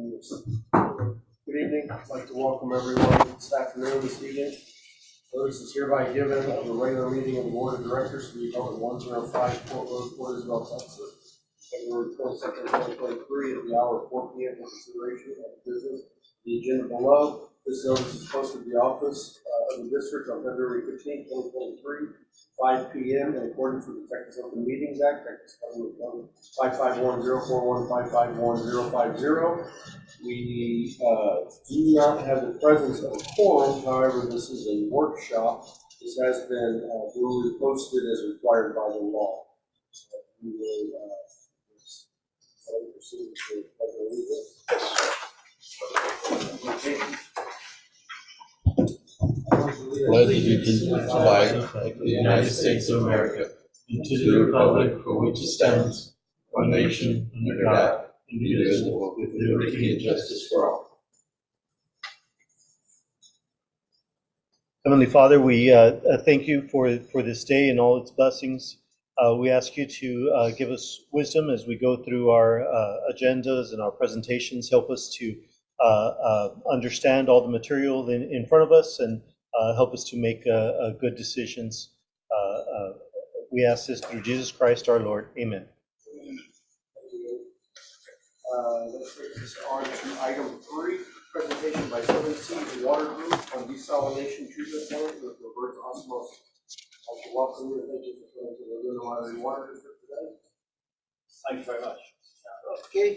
Good evening. I'd like to welcome everyone this afternoon, this evening. Notice is hereby given of the regular meeting of the Board of Directors to be held at 105 Fort Road, Portersville, Texas, February 22nd, 2023, at the hour of 4 p.m. for consideration of the business. The agenda below. This notice is posted at the office of the district on February 15th, 2023, 5 p.m. in accordance with the Texas Open Meetings Act, Texas Government Code 551041551050. We do not have the presence of a quorum. However, this is a workshop. This has been duly posted as required by the law. We will proceed with the pledge of allegiance. Pledge allegiance to the flag of the United States of America and to the republic for which it stands, one nation under God, indivisible, with liberty and justice for all. Heavenly Father, we thank you for this day and all its blessings. We ask you to give us wisdom as we go through our agendas and our presentations. Help us to understand all the material in front of us and help us to make good decisions. We ask this through Jesus Christ our Lord. Amen. Let's take this on to item 3, presentation by 7C Water Group on desalination treatment plant with reverse osmosis. I'd like to welcome you and thank you for coming to the Laguna Water Water District today. Thank you very much. Okay,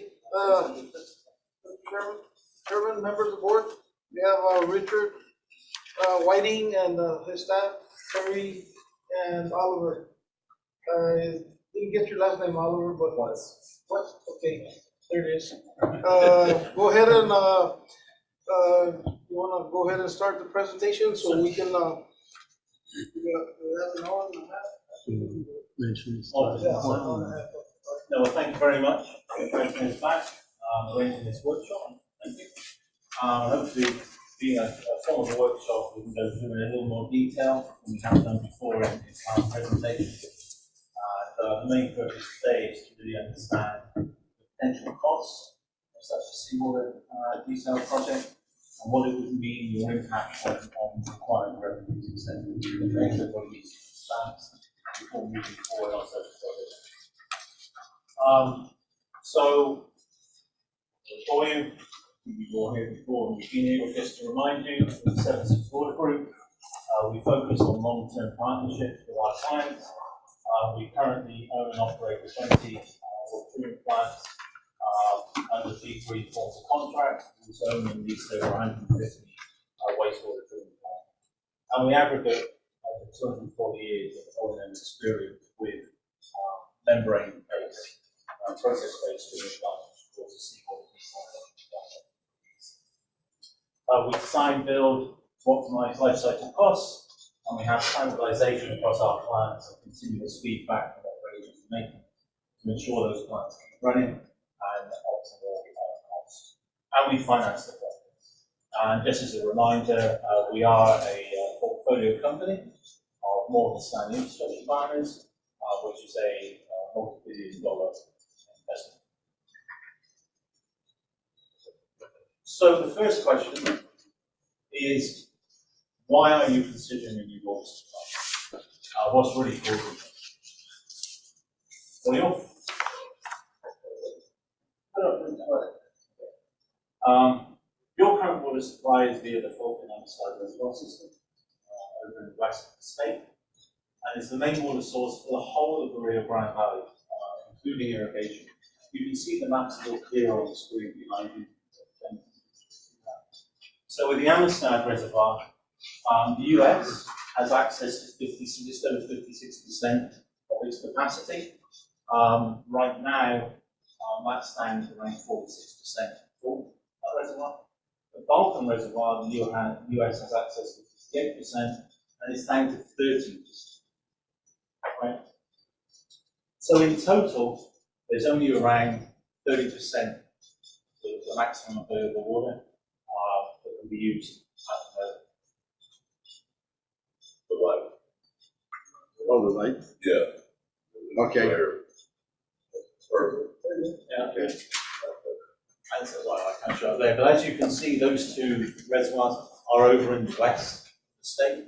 Chairman, members of the board, we have Richard Whiting and his staff, Terry and Oliver. Didn't get your last name, Oliver, but what? Okay, there it is. Go ahead and you want to go ahead and start the presentation so we can have an hour and a half. No, well, thank you very much for bringing us back, arranging this workshop. Thank you. Hopefully, being a form of a workshop, we can go through in a little more detail than we have done before in our presentation. The main purpose today is to really understand the potential costs of such a seawater desal project and what it would mean, your impact on required revenues, etc. Everybody needs to understand before moving forward on such a project. So, for you, you were here before, we've been here just to remind you, the 7C Water Group, we focus on long-term partnerships with our clients. We currently own and operate 20 water treatment plants under D3 forms of contract. We own and lease over 150 wastewater treatment plants. And we aggregate over 240 years of O&M experience with membrane-based, process-based treatment plants, of course, the seawater desalination. We design, build to optimize life cycle costs. And we have standardization across our plants and continuous feedback from operations and maintenance to ensure those plants keep running and optimal costs. And we finance the projects. And just as a reminder, we are a portfolio company of Morgan Stanley Infrastructure Partners, which is a multi-billion-dollar investment. So the first question is, why are you considering a new water supply? What's really causing it? Your current water supply is via the Falcon Amistad Reservoir system over in the west of the state, and it's the main water source for the whole of the Rio Grande Valley, including irrigation. You can see the maps a little clearer on the screen behind you. So with the Amistad Reservoir, the US has access to just over 56% of its capacity. Right now, that stands around 46% full, that reservoir. The Balkan Reservoir, the US has access to 58%, and it's down to 13%. Right? So in total, there's only around 30% of the maximum available water that can be used at the moment. The light. Oh, the light? Yeah. Okay. Yeah. Okay. That's right, I can't show it there, but as you can see, those two reservoirs are over in the west of the state.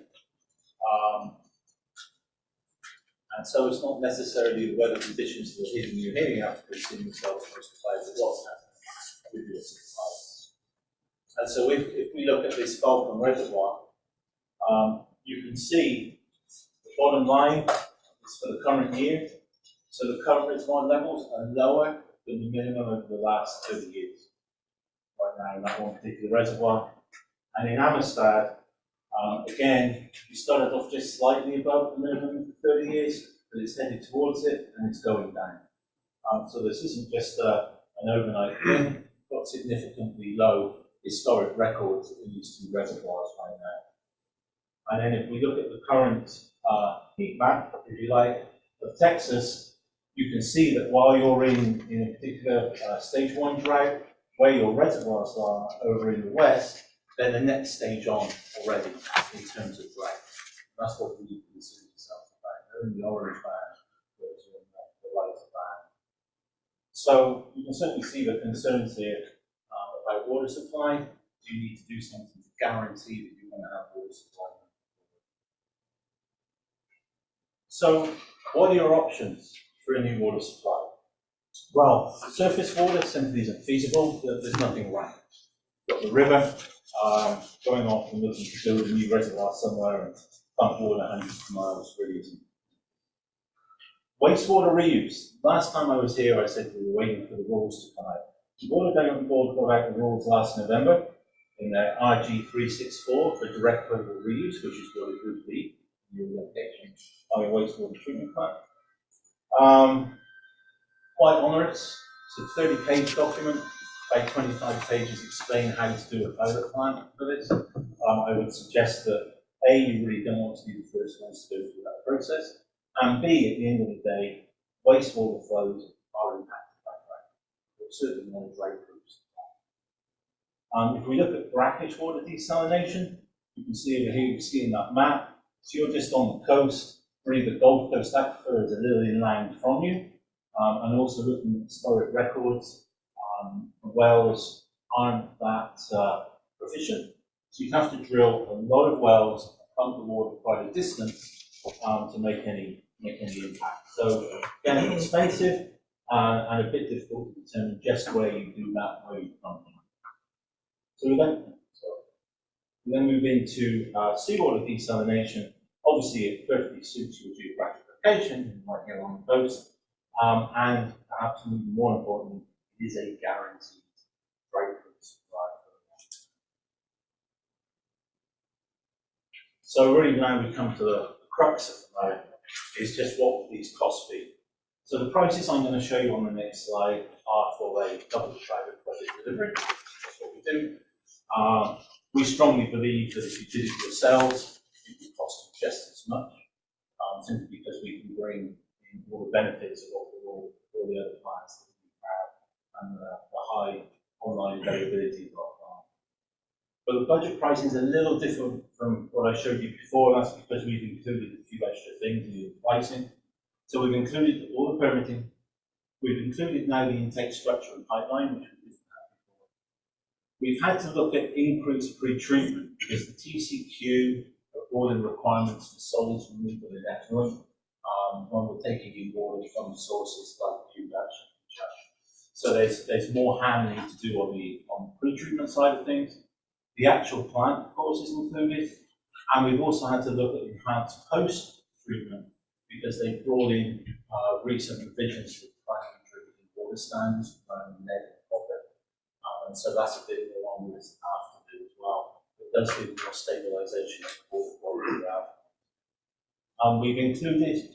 And so it's not necessarily the weather conditions that you're hitting up to see themselves most players as well. And so if we look at this Falcon Reservoir, you can see the bottom line is for the current year. So the current reservoir levels are lower than the minimum over the last 30 years. Right now in that one particular reservoir. And in Amistad, again, we started off just slightly above the minimum for 30 years, but it's headed towards it and it's going down. So this isn't just an overnight thing. We've got significantly low historic records in these two reservoirs right now. And then if we look at the current heat map, if you like, of Texas, you can see that while you're in a particular stage 1 drought, where your reservoirs are over in the west, they're the next stage on already in terms of drought. That's what we need to consider yourself about. They're in the orange band, whereas you're in the lighter band. So you can certainly see the concerns here about water supply. Do you need to do something to guarantee that you're going to have water supply? So what are your options for a new water supply? Well, surface water simply isn't feasible. There's nothing right. You've got the river going off and looking to build a new reservoir somewhere and pump water hundreds of miles really isn't. Wastewater reuse. Last time I was here, I said we were waiting for the rules to come out. The Water Development Board brought out the rules last November in their RG 364 for direct potable reuse, which is what it would be in your location by a wastewater treatment plant. Quite onerous. It's a 30-page document. About 25 pages explain how to do a pilot plant for this. I would suggest that A, you really don't want to be the first ones to go through that process, and B, at the end of the day, wastewater flows are impacted by drought. It's certainly not a drought-proof supply. If we look at brackish water desalination, you can see over here, you can see in that map, so you're just on the coast, really the Gulf Coast aquifer is a little inland from you, and also looking at historic records, wells aren't that proficient, so you have to drill a lot of wells and pump the water quite a distance to make any impact. So again, expensive and a bit difficult to determine just where you do that, where you pump it. So we then move into seawater desalination. Obviously, it perfectly suits your geographic location, you might get on the coast, and perhaps even more importantly, it is a guaranteed drought-proof supply. So really now we come to the crux of the matter, is just what would these costs be. So the prices I'm going to show you on the next slide are for a double private project delivery. That's what we do. We strongly believe that if you did it yourselves, it would cost you just as much, simply because we can bring in all the benefits of all the other plants that we have and the high online availability of our plant. But the budget pricing is a little different from what I showed you before. That's because we've included a few extra things in the pricing. So we've included all the permitting. We've included now the intake structure and pipeline, which we didn't have before. We've had to look at increased pre-treatment because the TCQ are all in requirements for solids removal and effluent when we're taking in water from sources like Dutch. So there's more handling to do on the pre-treatment side of things. The actual plant, of course, is included, and we've also had to look at enhanced post-treatment because they brought in recent revisions to the primary drinking water standards, lead and copper, and so that's a bit more on this after do as well. It does give more stabilisation of the water quality we have. We've included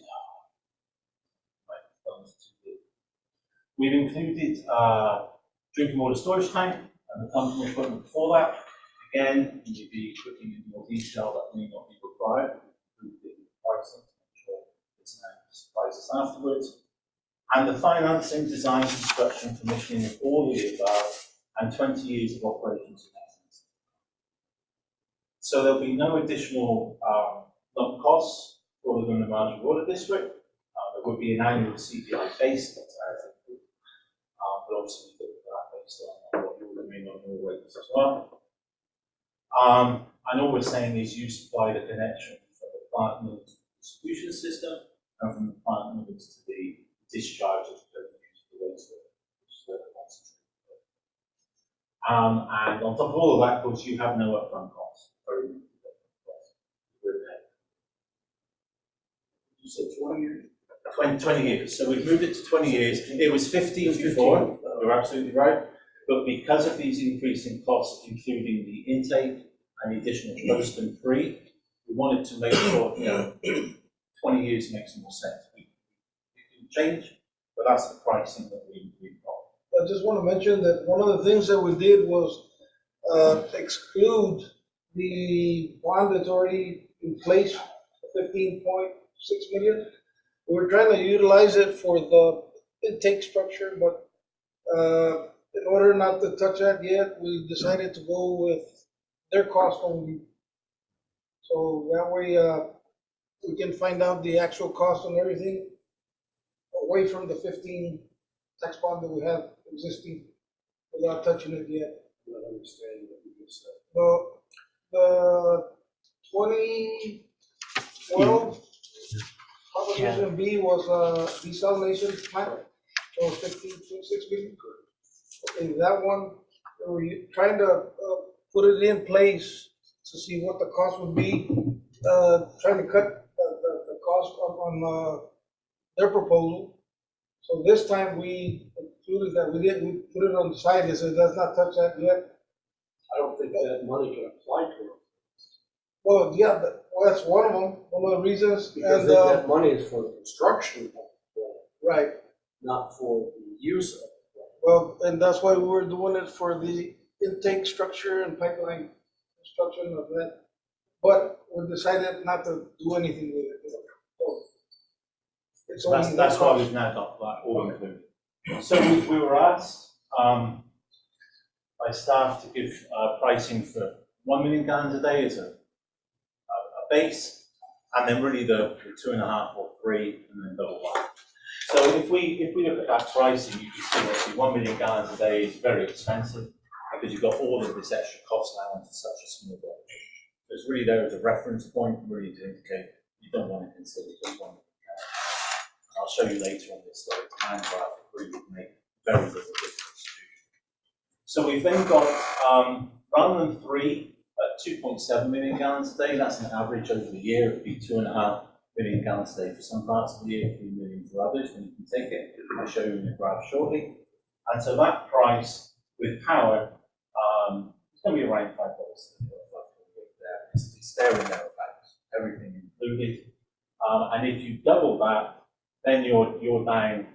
drinking water storage tank and the pumping equipment for that. Again, you'd be looking in more detail that may not be required. Pricing to make sure it's now prices afterwards. And the financing, design, construction, commissioning of all of the above, and 20 years of operations and maintenance. So there'll be no additional lump costs for the Gunner Margin Water District. There would be an annual CPI based, but obviously we look at that based on what your rates as well. And all we're saying is you supply the connection from the plant nodes to the distribution system, and from the plant nodes to the discharge of the wastewater, which is where the concentrate. And on top of all of that, of course, you have no upfront costs. Very limited upfront costs. You said 20 years? 20 years. So we've moved it to 20 years. It was 15 before. You're absolutely right. But because of these increasing costs, including the intake and the additional post and pre, we wanted to make sure, 20 years makes more sense. It can change, but that's the pricing that we've got. I just want to mention that one of the things that we did was exclude the bond that's already in place, 15.6 million. We were trying to utilize it for the intake structure, but in order not to touch that yet, we decided to go with their cost only. So that way we can find out the actual cost on everything away from the 15 tax bond that we have existing without touching it yet. I don't understand what you just said. The 2012 proposition B was a desalination plant, so 15.6 million. Okay, that one, we were trying to put it in place to see what the cost would be, trying to cut the cost on their proposal. So this time we included that, we put it on the side, it says does not touch that yet. I don't think that money can apply to it. Well, yeah, well, that's one of them, one of the reasons. Because And that money is for the construction of the plant, right, not for the use of the plant. well, and that's why we were doing it for the intake structure and pipeline construction of that. But we decided not to do anything with it. So it's only That's why we've now got that all included. So we were asked by staff to give pricing for 1 million gallons a day as a base, and then really the 2.5 or 3, and then double that. So if we look at that pricing, you can see that the 1 million gallons a day is very expensive because you've got all of this extra cost now into such a small volume. So it's really there as a reference point, really to indicate you don't want to consider just 1 million gallons. I'll show you later on this slide, demand graph really would make very little difference to you. So we've then got, rather than 3, 2.7 million gallons a day, that's an average over the year. It would be 2.5 million gallons a day for some parts of the year, 3 million for others, when you can take it. I'll show you in the graph shortly. And so that price with power is going to be around $5. It's there and thereabouts, everything included. And if you double that, then you're down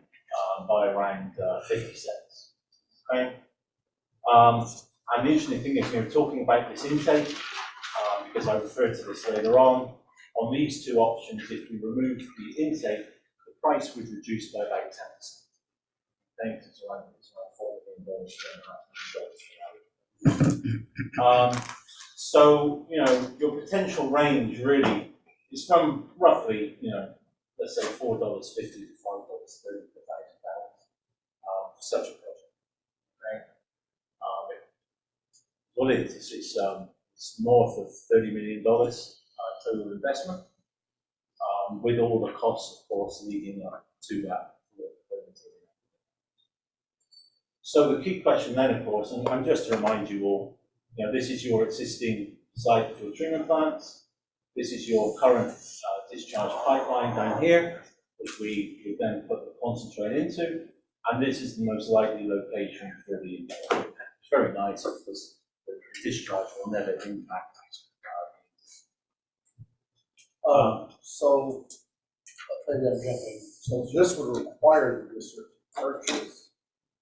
by around 50 cents. Okay. And the interesting thing is, we're talking about this intake, because I referred to this later on. On these two options, if we remove the intake, the price would reduce by about 10%. I think it's around $4 million, $4.5 million. So, your potential range really is from roughly, let's say $4.50 to $5.30 per 1,000 barrels for such a project. Okay. What it is, it's north of $30 million total investment, with all the costs, of course, leading up to that. So the key question then, of course, and just to remind you all, this is your existing site for treatment plants. This is your current discharge pipeline down here, which we then put the concentrate into, and this is the most likely location for the import. It's very nice because the discharge will never impact. So, maybe I'm jumping. So this would require the district to purchase,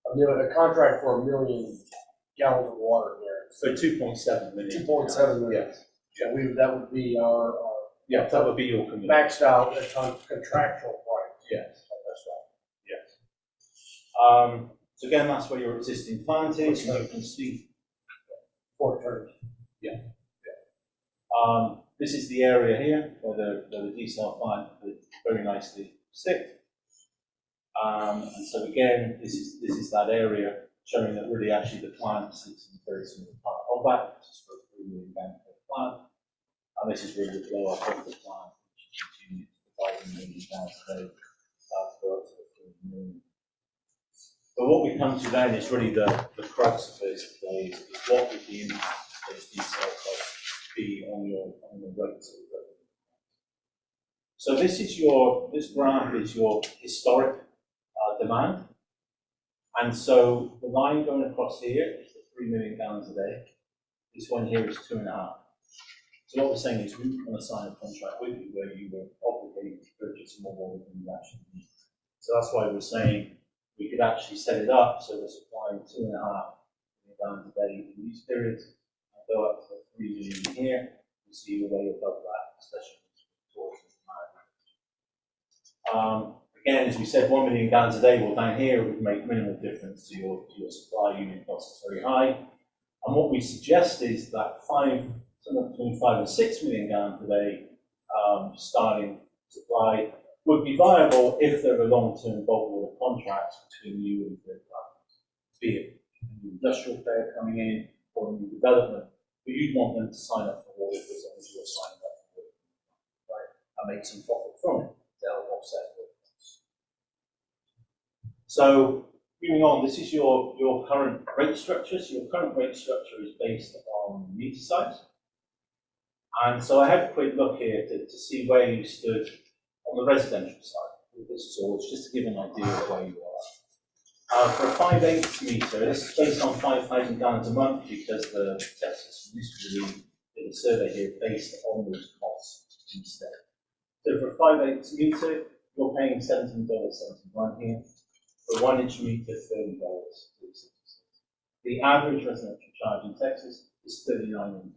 a contract for 1 million gallons of water there. So 2.7 million. 2.7 million. Yes. Yeah, that would be our Yeah, that would be your commitment. maxed out at contractual price. Yes, that's right. Yes. So again, that's where your existing plant is. You can see. For terms. This is the area here where the desal plant would very nicely sit. And so again, this is that area showing that really actually the plant sits in a very small part of that, which is for a 3 million gallon per plant. And this is really the blow up of the plant, which continues to provide a million gallons a day for up to the 3 million. But what we come to then is really the crux of this today is what would the impact of those desal costs be on your rates of revenue. So this graph is your historic demand. And so the line going across here is the 3 million gallons a day. This one here is 2.5. So what we're saying is we want to sign a contract with you where you were obligated to purchase more volume than you actually need. So that's why we're saying we could actually set it up so we're supplying 2.5 million gallons a day in these periods and go up to 3 million here. You see you're way above that, especially towards the demand. Again, as we said, 1 million gallons a day, well, down here would make minimal difference to your supply unit cost is very high. And what we suggest is that somewhere between 5 and 6 million gallons a day starting supply would be viable if there were long-term bulk water contracts between you and third parties, be it a new industrial player coming in or a new development, but you'd want them to sign up for water as long as you're signed up for water, right? And make some profit from it to help offset the costs. So moving on, this is your current rate structure. So your current rate structure is based on meter size. And so I had a quick look here to see where you stood on the residential side. This is all, it's just to give an idea of where you are. For a 5/8 meter, this is based on 5,000 gallons a month because the Texas Municipal did a survey here based on those costs instead. So for a 5/8 meter, you're paying $17.71 here. For 1 inch meter, $30.36. The average residential charge in Texas is $39.05.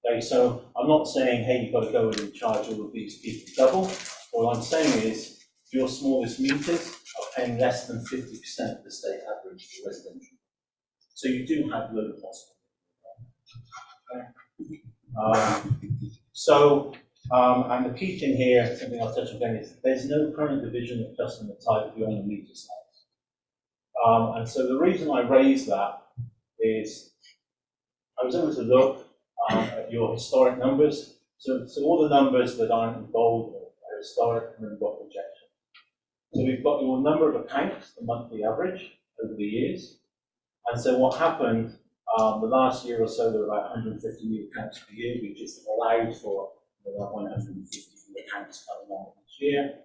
Okay, so I'm not saying, hey, you've got to go in and charge all of these people double. All I'm saying is your smallest meters are paying less than 50% of the state average for residential. So you do have low cost. Okay. And the key thing here, something I'll touch on again, is there's no current division of customer type beyond the meter size. And so the reason I raised that is I was able to look at your historic numbers. So all the numbers that aren't in bold are historic, and then we've got projection. So we've got your number of accounts, the monthly average over the years. And so what happened the last year or so, there were about 150 new accounts per year. We just allowed for about 150 new accounts coming on each year.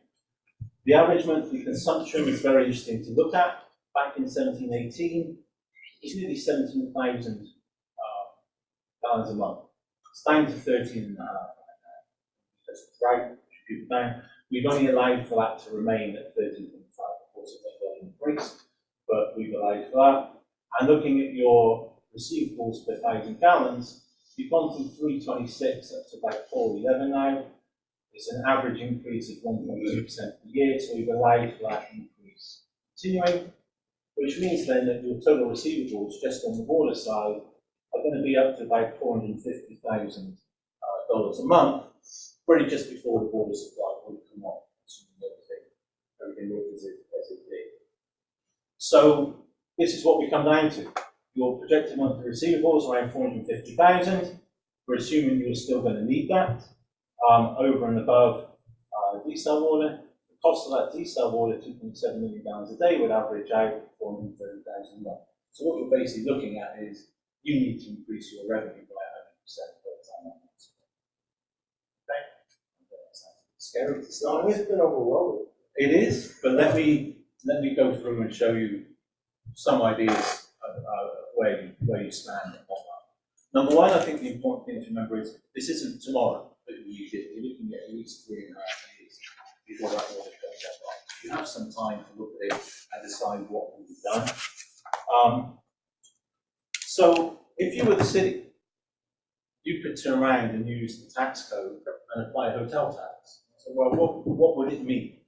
The average monthly consumption is very interesting to look at. Back in 1718, it's nearly 17,000 gallons a month. It's down to 13.5 right now. That's the drought, keep it down. We've only allowed for that to remain at 13.5. Of course, it may well increase, but we've allowed for that. And looking at your receivables per 1,000 gallons, you've gone from 326 up to about 411 now. It's an average increase of 1.2% per year, so we've allowed for that increase continuing, which means then that your total receivables just on the water side are going to be up to about $450,000 a month, really just before the water supply will come on, assuming everything works as it did. So this is what we come down to. Your projected monthly receivables around 450,000. We're assuming you're still going to need that over and above desal water. The cost of that desal water, 2.7 million gallons a day, would average out 430,000 a month. So what you're basically looking at is you need to increase your revenue by 100% by the time that comes. Okay? Scary to start with. It's been overwhelming. It is, but let me go through and show you some ideas of where you stand on that. Number one, I think the important thing to remember is this isn't tomorrow that you use it. You're looking at least 3.5 years before that order goes up. You have some time to look at it and decide what can be done. So if you were the city, you could turn around and use the tax code and apply a hotel tax. So, well, what would it mean,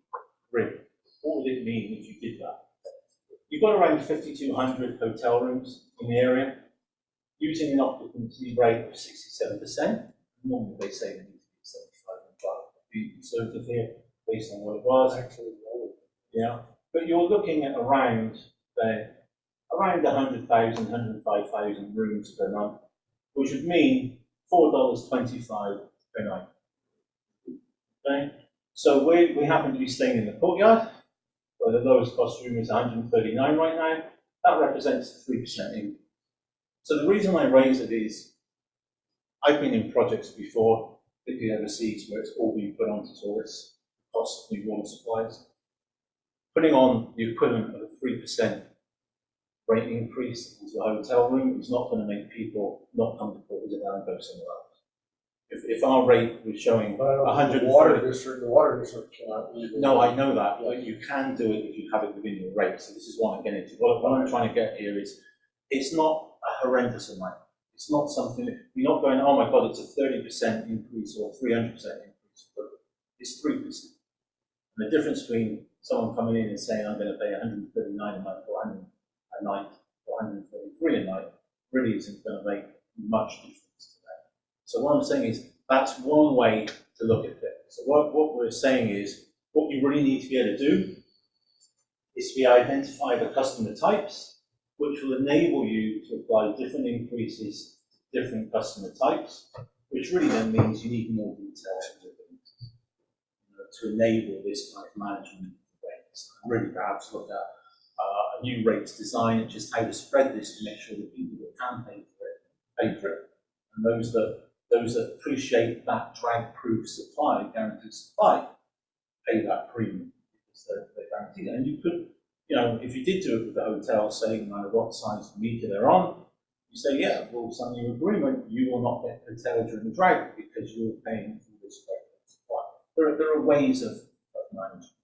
really? What would it mean if you did that? You've got around 5,200 hotel rooms in the area, using an occupancy rate of 67%. Normally they say they need to be 75 and above. Be conservative here, based on what it was. Actually, Yeah. But you're looking at around 100,000, 105,000 rooms per month, which would mean $4.25 per night. Okay? So we happen to be staying in the courtyard, where the lowest cost room is 139 right now. That represents a 3% increase. So the reason I raise it is, I've been in projects before, particularly overseas, where it's all been put onto tourists, cost of new water supplies. Putting on the equivalent of a 3% rate increase into a hotel room is not going to make people not comfortable visit and go somewhere else. If our rate was showing But 100, the water district cannot. no, I know that, but you can do it if you have it within your rate. So this is what I'm getting to. What I'm trying to get here is, it's not a horrendous amount. It's not something that you're not going, oh my God, it's a 30% increase or 300% increase, but it's 3%. And the difference between someone coming in and saying, I'm going to pay 139 a month or 100 a night or 133 a night, really isn't going to make much difference to that. So what I'm saying is, that's one way to look at things. So what we're saying is, what you really need to be able to do is to identify the customer types, which will enable you to apply different increases to different customer types, which really then means you need more detail to enable this kind of management of rates. And really perhaps look at a new rates design and just how to spread this to make sure that people that can pay for it. And those that appreciate that drag-proof supply, guaranteed supply, pay that premium because they're guaranteed. And you could, if you did do it with the hotel, saying no matter what size meter they're on, you say, yeah, we'll sign you an agreement, you will not get curtailed during the drag because you're paying for this drag-proof supply. There are ways of managing.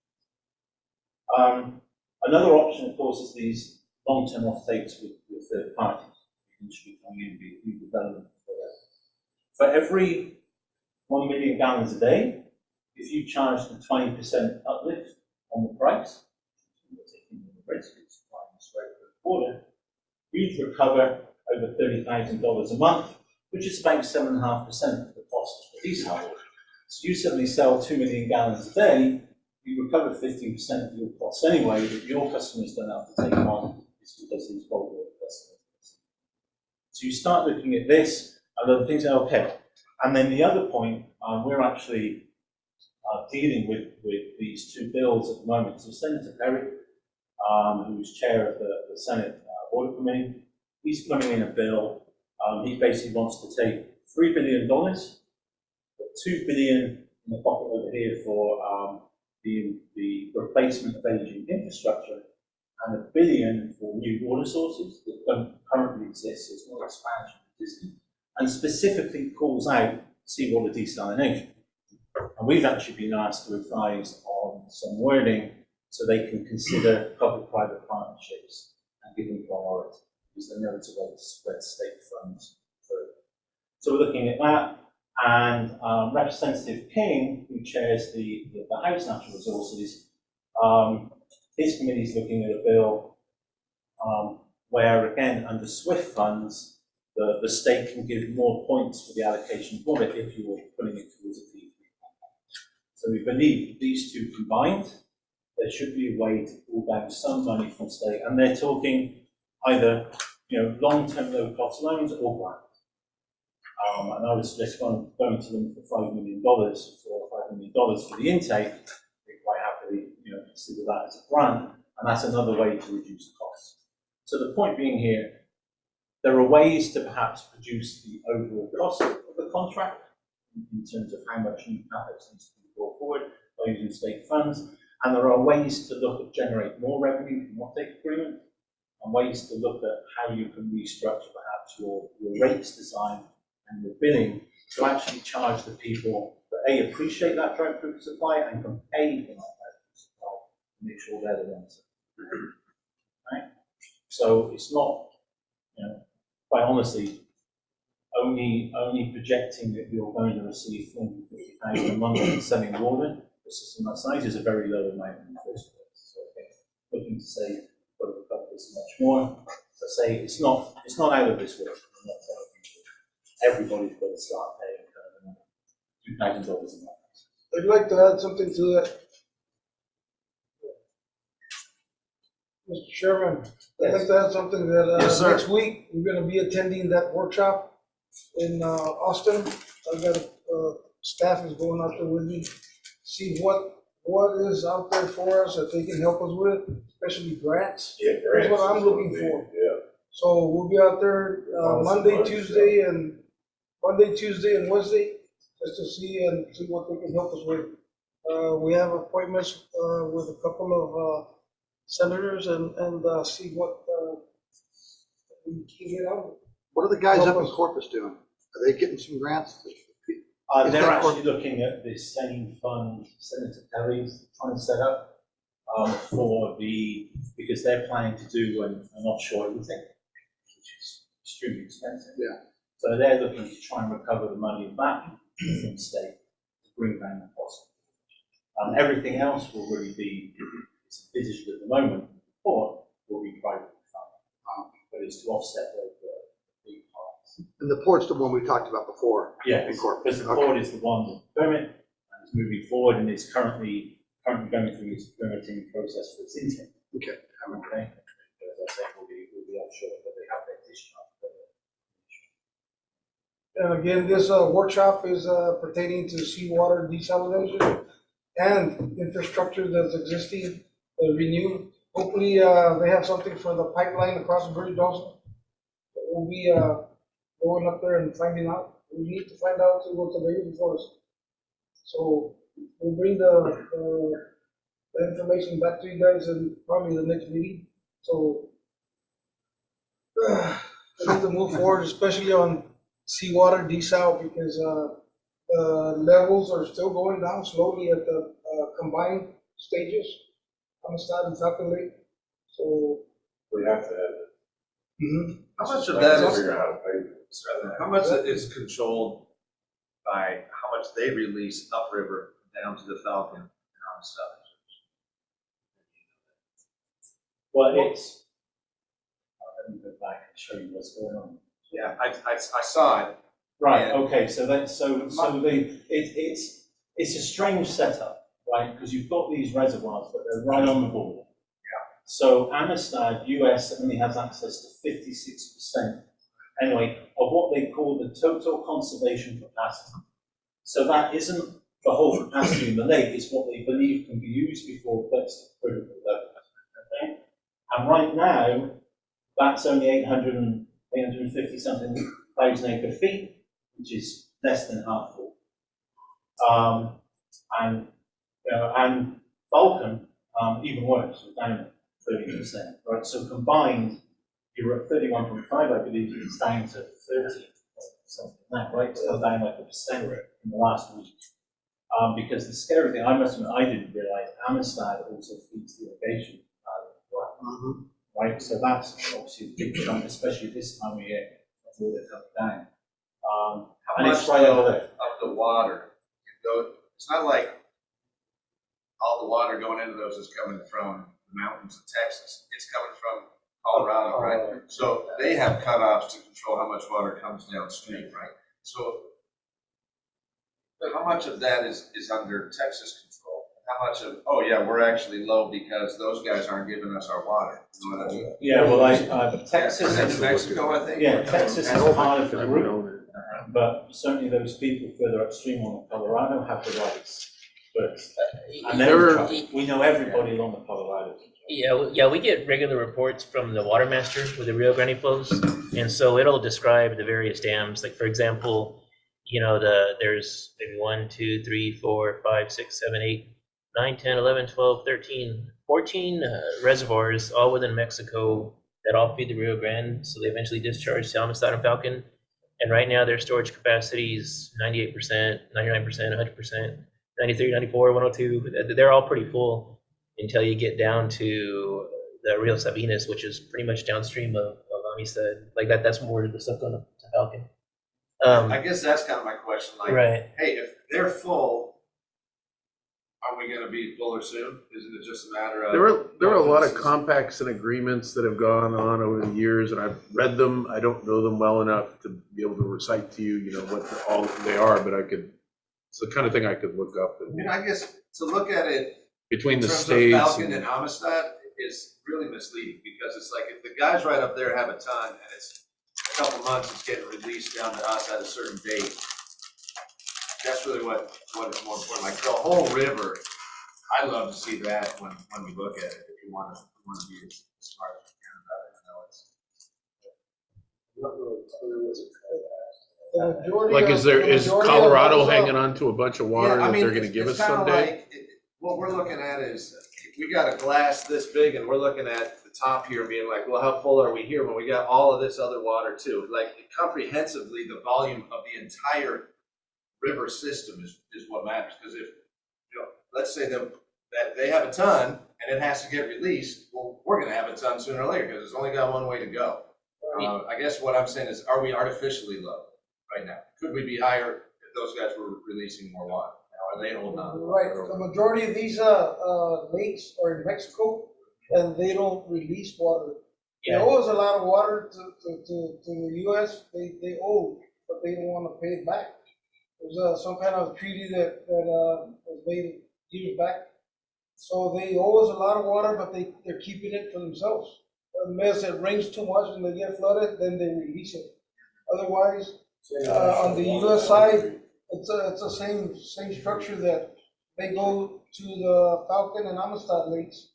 Another option, of course, is these long-term offtakes with third parties. Industry coming in, be new development. For every 1 million gallons a day, if you charge the 20% uplift on the price, you're taking the risk, it's flying straight for the border, you'd recover over $30,000 a month, which is about 7.5% of the cost of the diesel. So you suddenly sell 2 million gallons a day, you recover 15% of your costs anyway, that your customers don't have to take on, it's because these bulk water customers. So you start looking at this, and other things, okay. And then the other point, we're actually dealing with these two bills at the moment. So Senator Perry, who's chair of the Senate Water Committee, he's putting in a bill. He basically wants to take $3 billion, put $2 billion in the pocket over here for the replacement of aging infrastructure, and $1 billion for new water sources that don't currently exist. So it's not expansion existing, and specifically calls out seawater desalination. And we've actually been asked to advise on some wording so they can consider public-private partnerships and give them priority, because they know it's a way to spread state funds further. So we're looking at that, and Representative King, who chairs the House Natural Resources, his committee is looking at a bill where, again, under SWIFT funds, the state can give more points for the allocation of it if you're putting it towards a P3. So we believe these two combined, there should be a way to pull down some money from state, and they're talking either long-term low-cost loans or grants. And I would suggest going to them for $5 million for the intake. They quite happily consider that as a grant, and that's another way to reduce the costs. So the point being here, there are ways to perhaps reduce the overall cost of the contract in terms of how much new CapEx needs to be brought forward by using state funds, and there are ways to look at generate more revenue from offtake agreement, and ways to look at how you can restructure perhaps your rates design and your billing to actually charge the people that appreciate that drag-proof supply and can pay for that drag-proof supply to make sure they're the ones. Right? So it's not, quite honestly, only projecting that you're going to receive $450,000 a month and selling water for a system that size is a very low amount in the first place. So I think looking to say, but we've got this much more. So say it's not out of this world. Everybody's got to start paying $2,000 a month. I'd like to add something to that. Mr. Chairman, I'd like to add something that, Yes, sir. next week, we're gonna be attending that workshop in, Austin. I've got, staff is going out there with me, see what is out there for us that they can help us with, especially grants. Yeah, That's what I'm is looking big, for. Yeah. So we'll be out there, Monday, Monday, Tuesday, and Wednesday, just to see what they can help us with. We have appointments, with a couple of, senators and, see what, we can get out. What are the guys up in Corpus doing? Are they getting some grants? They're actually looking at the same fund Senator Perry's trying to set up because they're planning to do an offshore everything, which is extremely expensive. Yeah. So they're looking to try and recover the money back from the state to bring down the cost. Everything else will really be, it's envisaged at the moment, the port will be privately funded, but it's to offset the big parts. And the port's the one we talked about before. Yeah, In Corpus. because the Okay. port is the one with the permit, and it's moving forward, and it's currently going through its permitting process for its intake. Okay. Okay, as I say, will be offshore, but they have their discharge. And again, this, workshop is, pertaining to seawater desalination and infrastructure that's existing, renewed. Hopefully, they have something for the pipeline across the bridge also. We'll be, going up there and finding out. We need to find out what's available for us. So we'll bring the information back to you guys in probably the next meeting. So we need to move forward, especially on seawater desal, because levels are still going down slowly at the combined stages, Amistad and Falcon Lake. So. We have to have it. Mhm. How much of I that have to is, figure out how to pay for this. how much is controlled by how much they release upriver down to the Falcon and on stuff? Well, it's, let me go back and show you what's going on. Yeah, I saw it. Right, Yeah. okay, so it's a strange setup, right? Because you've got these reservoirs, but they're right on the border. Yeah. So Amistad, US, only has access to 56%, anyway, of what they call the total conservation capacity. So that isn't the whole capacity in the lake, it's what they believe can be used before it gets to critical level. Okay? And right now, that's only 850 something thousand acre feet, which is less than half full. And Vulcan, even worse, we're down at 30%, right? So combined, you're at 31.5, I believe, it's down to 30, something like that, right? Still down like 1% in the last week. Because the scary thing, I must admit, I didn't realize Amistad also feeds the irrigation well, right? So that's obviously a big chunk, especially this time of year, before they're coming down. How And much it's right over there. of the water, it's not like all the water going into those is coming from the mountains of Texas. It's coming from Colorado, right? So they have cutoffs to control how much water comes downstream, right? So how much of that is under Texas control? How much of, oh yeah, we're actually low because those guys aren't giving us our water, you know what I mean? Yeah, well, Texas That's is, Mexico, I think. yeah, Texas is part of the group, but certainly those people further upstream on the Colorado have the rights. But, and we know everybody along the Colorado. Yeah, we get regular reports from the water master with the Rio Grande flows, and so it'll describe the various dams. Like for example, there's maybe 1, 2, 3, 4, 5, 6, 7, 8, 9, 10, 11, 12, 13, 14 reservoirs, all within Mexico that all feed the Rio Grande. So they eventually discharge to Amistad and Falcon. And right now their storage capacity is 98%, 99%, 100%, 93, 94, 102. They're all pretty full until you get down to the Rio Sabinas, which is pretty much downstream of Amistad. Like that's more the stuff going to Falcon. I guess that's kind of my question, like, Right. hey, if they're full, are we gonna be fuller soon? Isn't it just a matter of? There are a lot of compacts and agreements that have gone on over the years, and I've read them. I don't know them well enough to be able to recite to you, what all they are, but it's the kind of thing I could look up. I mean, I guess to look at it Between in the terms of states. Falcon and Amistad, is really misleading, because it's like, if the guys right up there have a ton, and it's a couple months, it's getting released down to us at a certain date. That's really what is more important, like the whole river, I love to see that when we look at it, if you wanna be as smart as you can about it, you know, it's. Not really clear what's it. The majority Like, of- is the majority of Colorado those, hanging on to a bunch of water Yeah, I that mean, they're gonna it's- give us it's kinda someday? like, what we're looking at is, we got a glass this big, and we're looking at the top here being like, well, how full are we here, when we got all of this other water too? Like, comprehensively, the volume of the entire river system is what matters, because if, you know, let's say that they have a ton, and it has to get released, well, we're gonna have a ton sooner or later, because it's only got one way to go. I guess what I'm saying is, are we artificially low right now? Could we be higher if those guys were releasing more water? Now, are they holding on? Right, the majority of these, lakes are in Mexico, and they don't release water. They Yeah. owe us a lot of water to the US, they owe, but they don't wanna pay it back. There's, some kind of treaty that was made years back. So they owe us a lot of water, but they're keeping it for themselves. Unless it rains too much and they get flooded, then they release it. Otherwise, on the US side, it's the same structure that they go to the Falcon and Amistad lakes.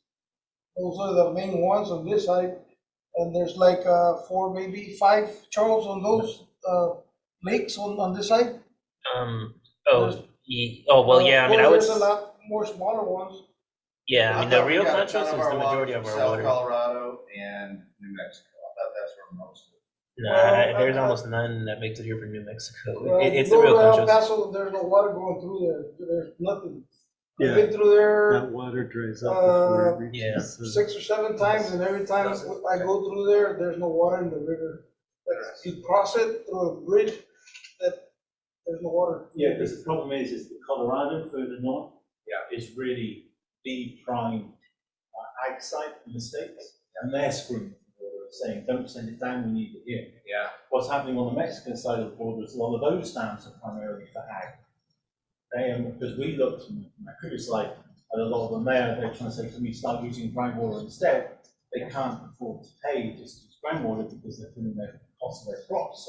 Those are the main ones on this side, and there's like, 4, maybe 5, Charles, on those, lakes on this side. Well, yeah, I mean, I would, There's a lot more smaller ones. yeah, I mean, the Rio Conchos is the majority of our South water. Colorado and New Mexico, I thought that's where most of it. Nah, there's almost none that makes it here from New Mexico. It's the Go Rio to El Conchos. Paso, there's no water going through there, there's nothing. I've Yeah. been through there That water dries up before it reaches. 6 or 7 times, and every time I go through there, there's no water in the river. You cross it through a bridge, there's no water. Yeah, because the problem is that Colorado further north. Yeah. Is really the prime ag site in the States, and they're screaming for water, saying, don't send it down, we need it here. Yeah. What's happening on the Mexican side of the border is a lot of those dams are primarily for ag. Because we looked from my previous slide at a lot of them there, they're trying to say, can we start using groundwater instead? They can't afford to pay just use groundwater because they're putting their cost of their crops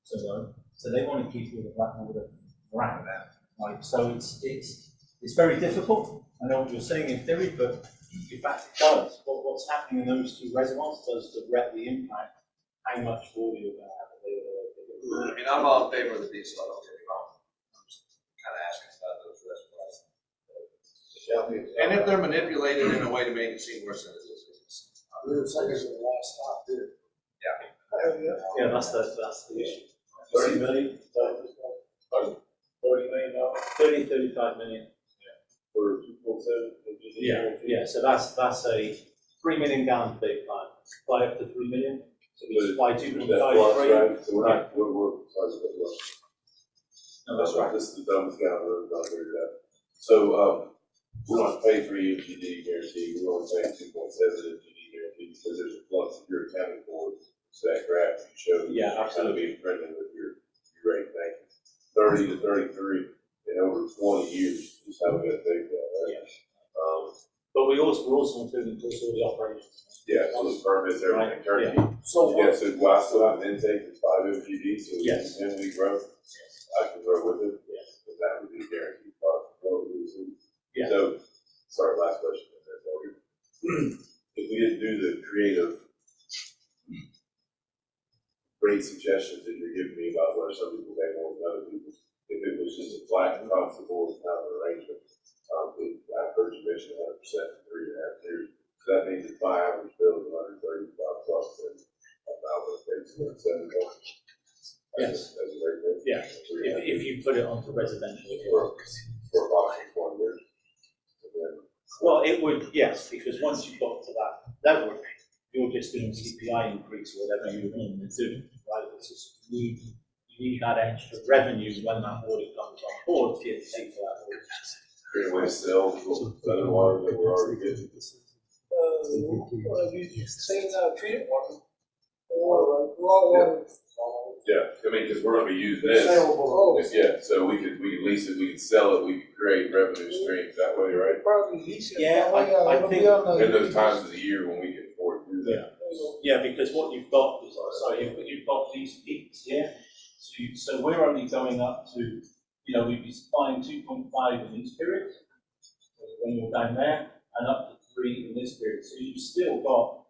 so low. So they want to keep all the black water around that, right? So it's very difficult. I know what you're saying in theory, but in fact it does. What's happening in those 2 reservoirs does directly impact how much water you're going to have available. I mean, I'm all in favor of the diesel, I don't get me wrong. I'm just kind of asking about those reservoirs. And if they're manipulated in a way to make it seem worse than it is. It's like it's the last stop, too. Yeah, that's the issue. 30 million, 35 million. For 2.7. Yeah, so that's a 3 million gallon per day plant, supply up to 3 million, so we supply 2.5, That plus, 3. right? So we're not, sorry, No, that's right. This is the dumbest guy I've ever done here today. So, we don't pay 3 MGD guarantee, we only pay 2.7 MGD guarantee, because there's a flux that you're accounting for. So that graph you showed. Yeah, absolutely. Being friendly with your rate, thank you. 30 to 33 in over 20 years, just how we gotta take that, right? Yeah. But we're also including all the operations. Yeah, so the permits, everything, turnkey. So Yeah, so do I still have an intake that's 5 MGD, so Yes. when we grow, I can grow with it? Yes. But that would be guaranteed cost of growth, obviously. Yeah. So, sorry, last question. If we didn't do the creative, great suggestions that you're giving me about where some people pay more than other people, if it was just a flat across the board kind of arrangement, I heard you mention 100% in 3.5 years. So that means that my average bill is $135 and I would pay $270. Yes. That's a great thing. Yeah, if you put it onto residential. For approximately 20 years. And then, Well, it would, yes, because once you got to that level, you're just doing CPI increase or whatever you want to do, right? It's just, you need that extra revenue when that water comes on board to get paid for that water. create a way to sell the other water that we're already getting. You saying, treated water, Raw water. Yeah, I mean, because we're gonna be using this. Oh, Yeah, so we could lease it, we could sell it, we could create revenue streams that way, right? probably lease it. Yeah, That way, I it'll be think on the- In those times of the year when we can afford to do that. Yeah, because what you've got is, so you've got these peaks here. So we're only going up to, we'd be supplying 2.5 in these periods, when you're down there, and up to 3 in this period. So you've still got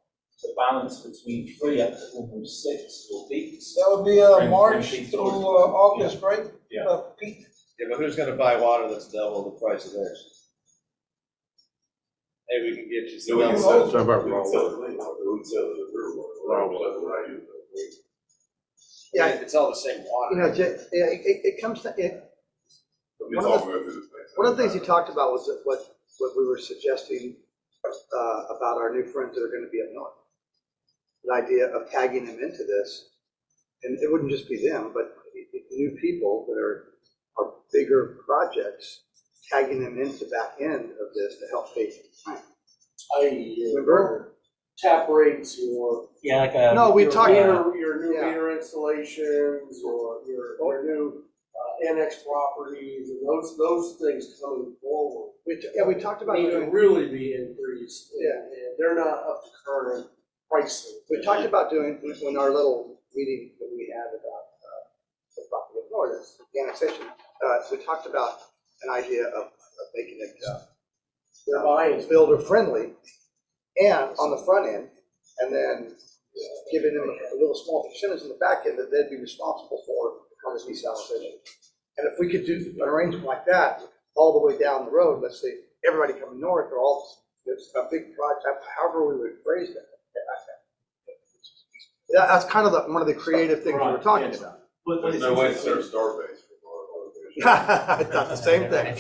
the balance between 3 up to almost 6 for peaks. That would be, Bring March peak through, towards- August, right? Yeah. Peak. Yeah, but who's gonna buy water that's double the price of theirs? Maybe we can get you So some. we can else. sell, Talk about we raw can sell it, we can sell it, raw water. Yeah. It's all the same water. You know, it comes to, It's all going through this place. one of the things you talked about was that what we were suggesting about our new friends that are gonna be up north. The idea of tagging them into this, and it wouldn't just be them, but new people that are bigger projects, tagging them into the back end of this to help pay for the time. Remember? Tap rates or. Yeah, like a. No, we your talked, Your new yeah. meter installations or your new annex properties and those things coming forward. we talked about Need to doing, really be increased. Yeah. And they're not up to current pricing. we talked about doing, when our little meeting that we had about the property of North, the annexation, we talked about an idea of making it They're buying. builder friendly and on the front end, and then giving them a little small percentage in the back end that they'd be responsible for on this desalination. And if we could do an arrangement like that all the way down the road, let's say everybody coming north or all, it's a big project, however we would phrase that. Yeah, that's kind of one of the creative things we were talking Right, yes. about. There's no way to serve Starbase. I thought the same thing.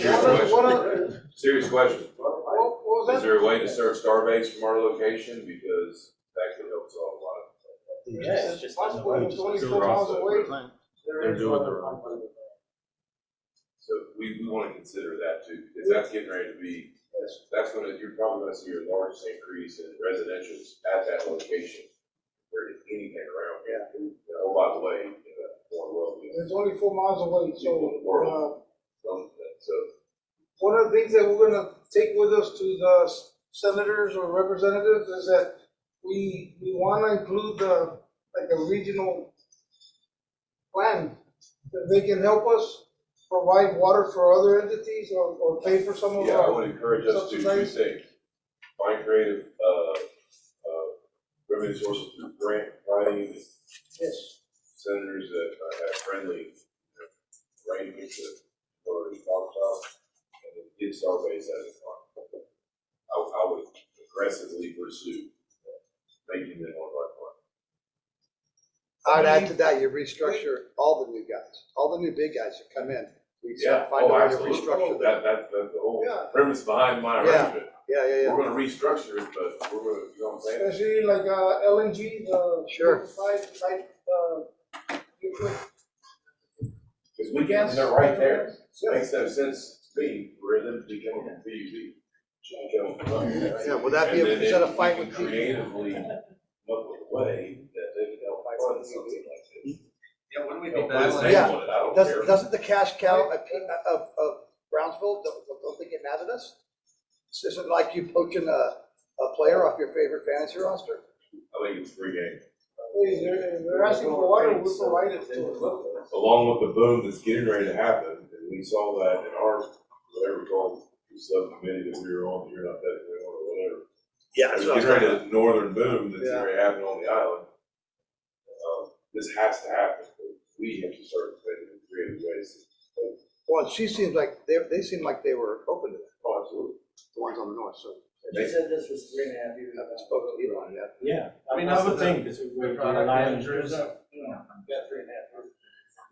Serious question. What was Is that? there a way to serve Starbase from our location? Because that could help solve a lot of. Yeah, it's just. Possible, it's only 4 miles away. They're doing their own. So we want to consider that too, because that's getting ready to be, you're probably gonna see your largest increase in residentials at that location. Or anything around here. Oh, by the way, more well. It's only 4 miles away, so, So, one of the things that we're gonna take with us to the senators or representatives is that we wanna include like a regional plan, that they can help us provide water for other entities or pay for some of yeah, I our. would encourage us to do 2 things. Find creative, revenue sources through grant writing, Yes. senators that have friendly arrangements that already talked about, and then get Starbase as a fund. I would aggressively pursue making them one of our I'd add to that, you restructure all the new guys, all the new big guys that come in. We Yeah, find a way to absolutely. restructure them. That's the whole Yeah. premise behind my Yeah. arrangement. Yeah. We're gonna restructure it, but we're gonna, you know what I'm saying? Especially like, LNG, the. Sure. Side, liquid. Because we can, they're right there. So it makes no sense to me for them to become a PUD. Yeah, would that be, instead of fighting with people? Creatively come up with a way that they can help fund something like this. Yeah, wouldn't we Don't be put his battling? name Yeah. on it, I don't care. Doesn't the cash cow of Brownsville, don't they get mad at us? Is it like you poaching a player off your favorite fantasy roster? I think it's free game. Hey, they're asking for water, we provide it to them. Along with the boom that's getting ready to happen, and we saw that in our, whatever we call the subcommittee that we were on, you're not technically on or whatever. Yeah, It's getting ready to northern boom that's getting ready to happen on the island. This has to happen. We have to start thinking in creative ways. Well, she seems like, they seem like they were open to that, Oh, absolutely. the ones on the north, so. They said this was 3.5 years. I haven't spoken to Elon yet. Yeah, I mean, I would think, because we're relying.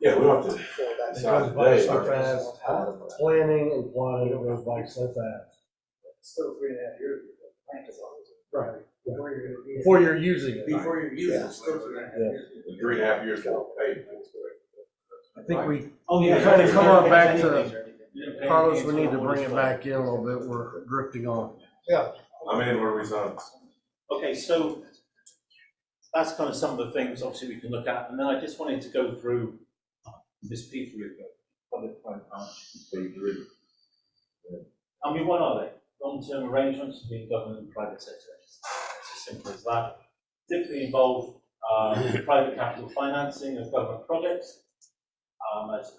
Yeah, we don't have to. It goes by so fast, planning and plotting goes by so fast. Still 3.5 years. Right. Before you're gonna be. Before you're using it. Before you're using it, still 3.5 years. In 3.5 years, we'll pay. That's correct. I think we, Oh, yeah. Kind of come on back to- Carlos, we need to bring it back in a little bit, we're drifting on. I'm in, where are we signing? Okay, so that's kind of some of the things obviously we can look at. And then I just wanted to go through this P3 public-private partnership. I mean, what are they? Long-term arrangements between government and private sector. It's as simple as that. Typically involve private capital financing of government projects,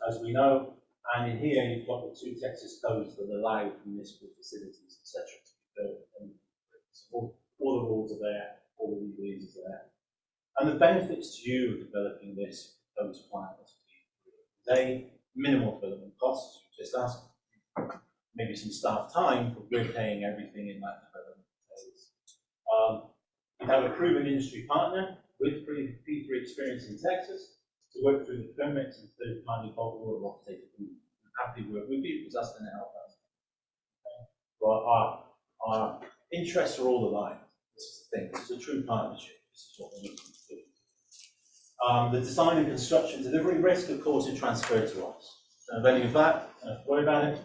as we know. And in here, you've got the 2 Texas codes that allow municipal facilities, etc. to be built. And so all the rules are there, all the legalese are there. And the benefits to you of developing this proposed plan they minimal development costs, you just asked, maybe some staff time, but we're paying everything in that development phase. You have a proven industry partner with P3 experience in Texas to work through the permits and third-party bulk water offtake agreement. I'm happy to work with you because that's going to help us. But our interests are all aligned. This is the thing. This is a true partnership. This is what we're looking to do. The design and construction delivery risk, of course, is transferred to us. Don't have any of that. Don't have to worry about it.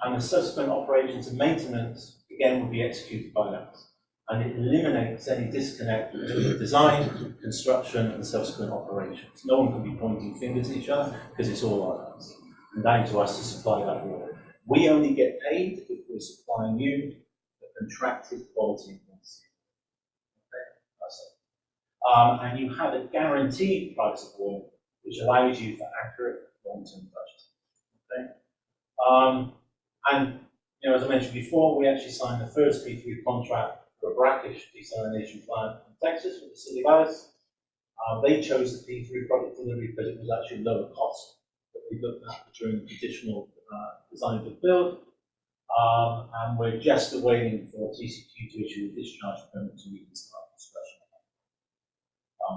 And the subsequent operations and maintenance, again, will be executed by us. And it eliminates any disconnect between the design, construction, and subsequent operations. No one can be pointing fingers at each other because it's all on us. And down to us to supply that water. We only get paid if we're supplying you the contracted quality and quantity. Okay, that's it. And you have a guaranteed price of water, which allows you for accurate long-term budgeting. Okay. And you know, as I mentioned before, we actually signed the first P3 contract for a brackish desalination plant in Texas with the city of Alice. They chose the P3 project delivery because it was actually lower cost that we looked at during the traditional design to build. And we're just awaiting for TCQ to issue a discharge permit so we can start construction.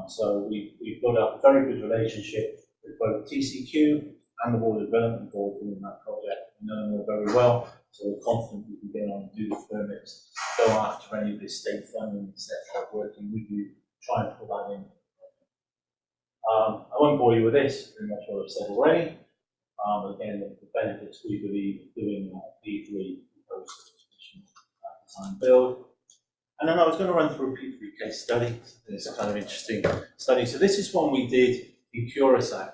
So we've built up a very good relationship with both TCQ and the Water Development Board in that project. We know them all very well, so we're confident we can get on and do the permits, go after any of this state funding, etc., working with you, try and pull that in. I won't bore you with this, pretty much what I've said already. Again, the benefits we believe of doing P3 design build. And then I was going to run through a P3 case study. It's a kind of interesting study. So this is one we did in Curaçao.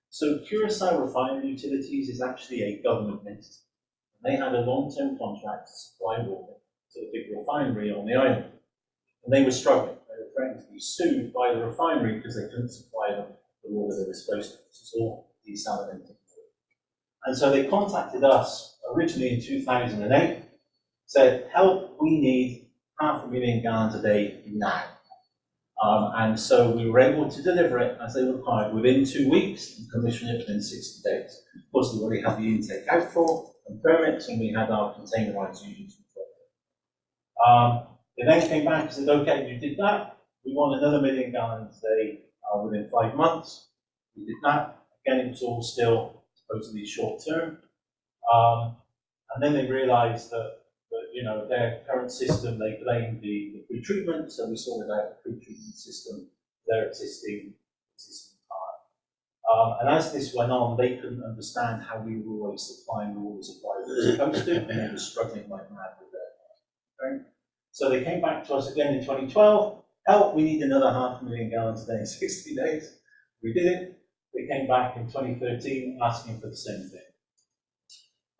So Curaçao Refinery Utilities is actually a government entity. They had a long-term contract to supply water to the big refinery on the island. And they were struggling. They were threatened to be sued by the refinery because they couldn't supply them the water they were supposed to. This is all desalinated. And so they contacted us originally in 2008, said, help, we need 500,000 gallons a day now. And so we were able to deliver it as they required within 2 weeks and commission it within 60 days. Of course, we already had the intake outfall and permits, and we had our containerized units. They then came back and said, okay, you did that. We want another 1 million gallons a day within 5 months. We did that. Again, it was all still supposedly short term. And then they realized that you know, their current system, they blamed the pretreatment, so we sorted out the pretreatment system, their existing part. And as this went on, they couldn't understand how we were always supplying the water supply we were supposed to, and they were struggling like mad with their part. Okay? So they came back to us again in 2012, help, we need another 500,000 gallons a day in 60 days. We did it. They came back in 2013 asking for the same thing.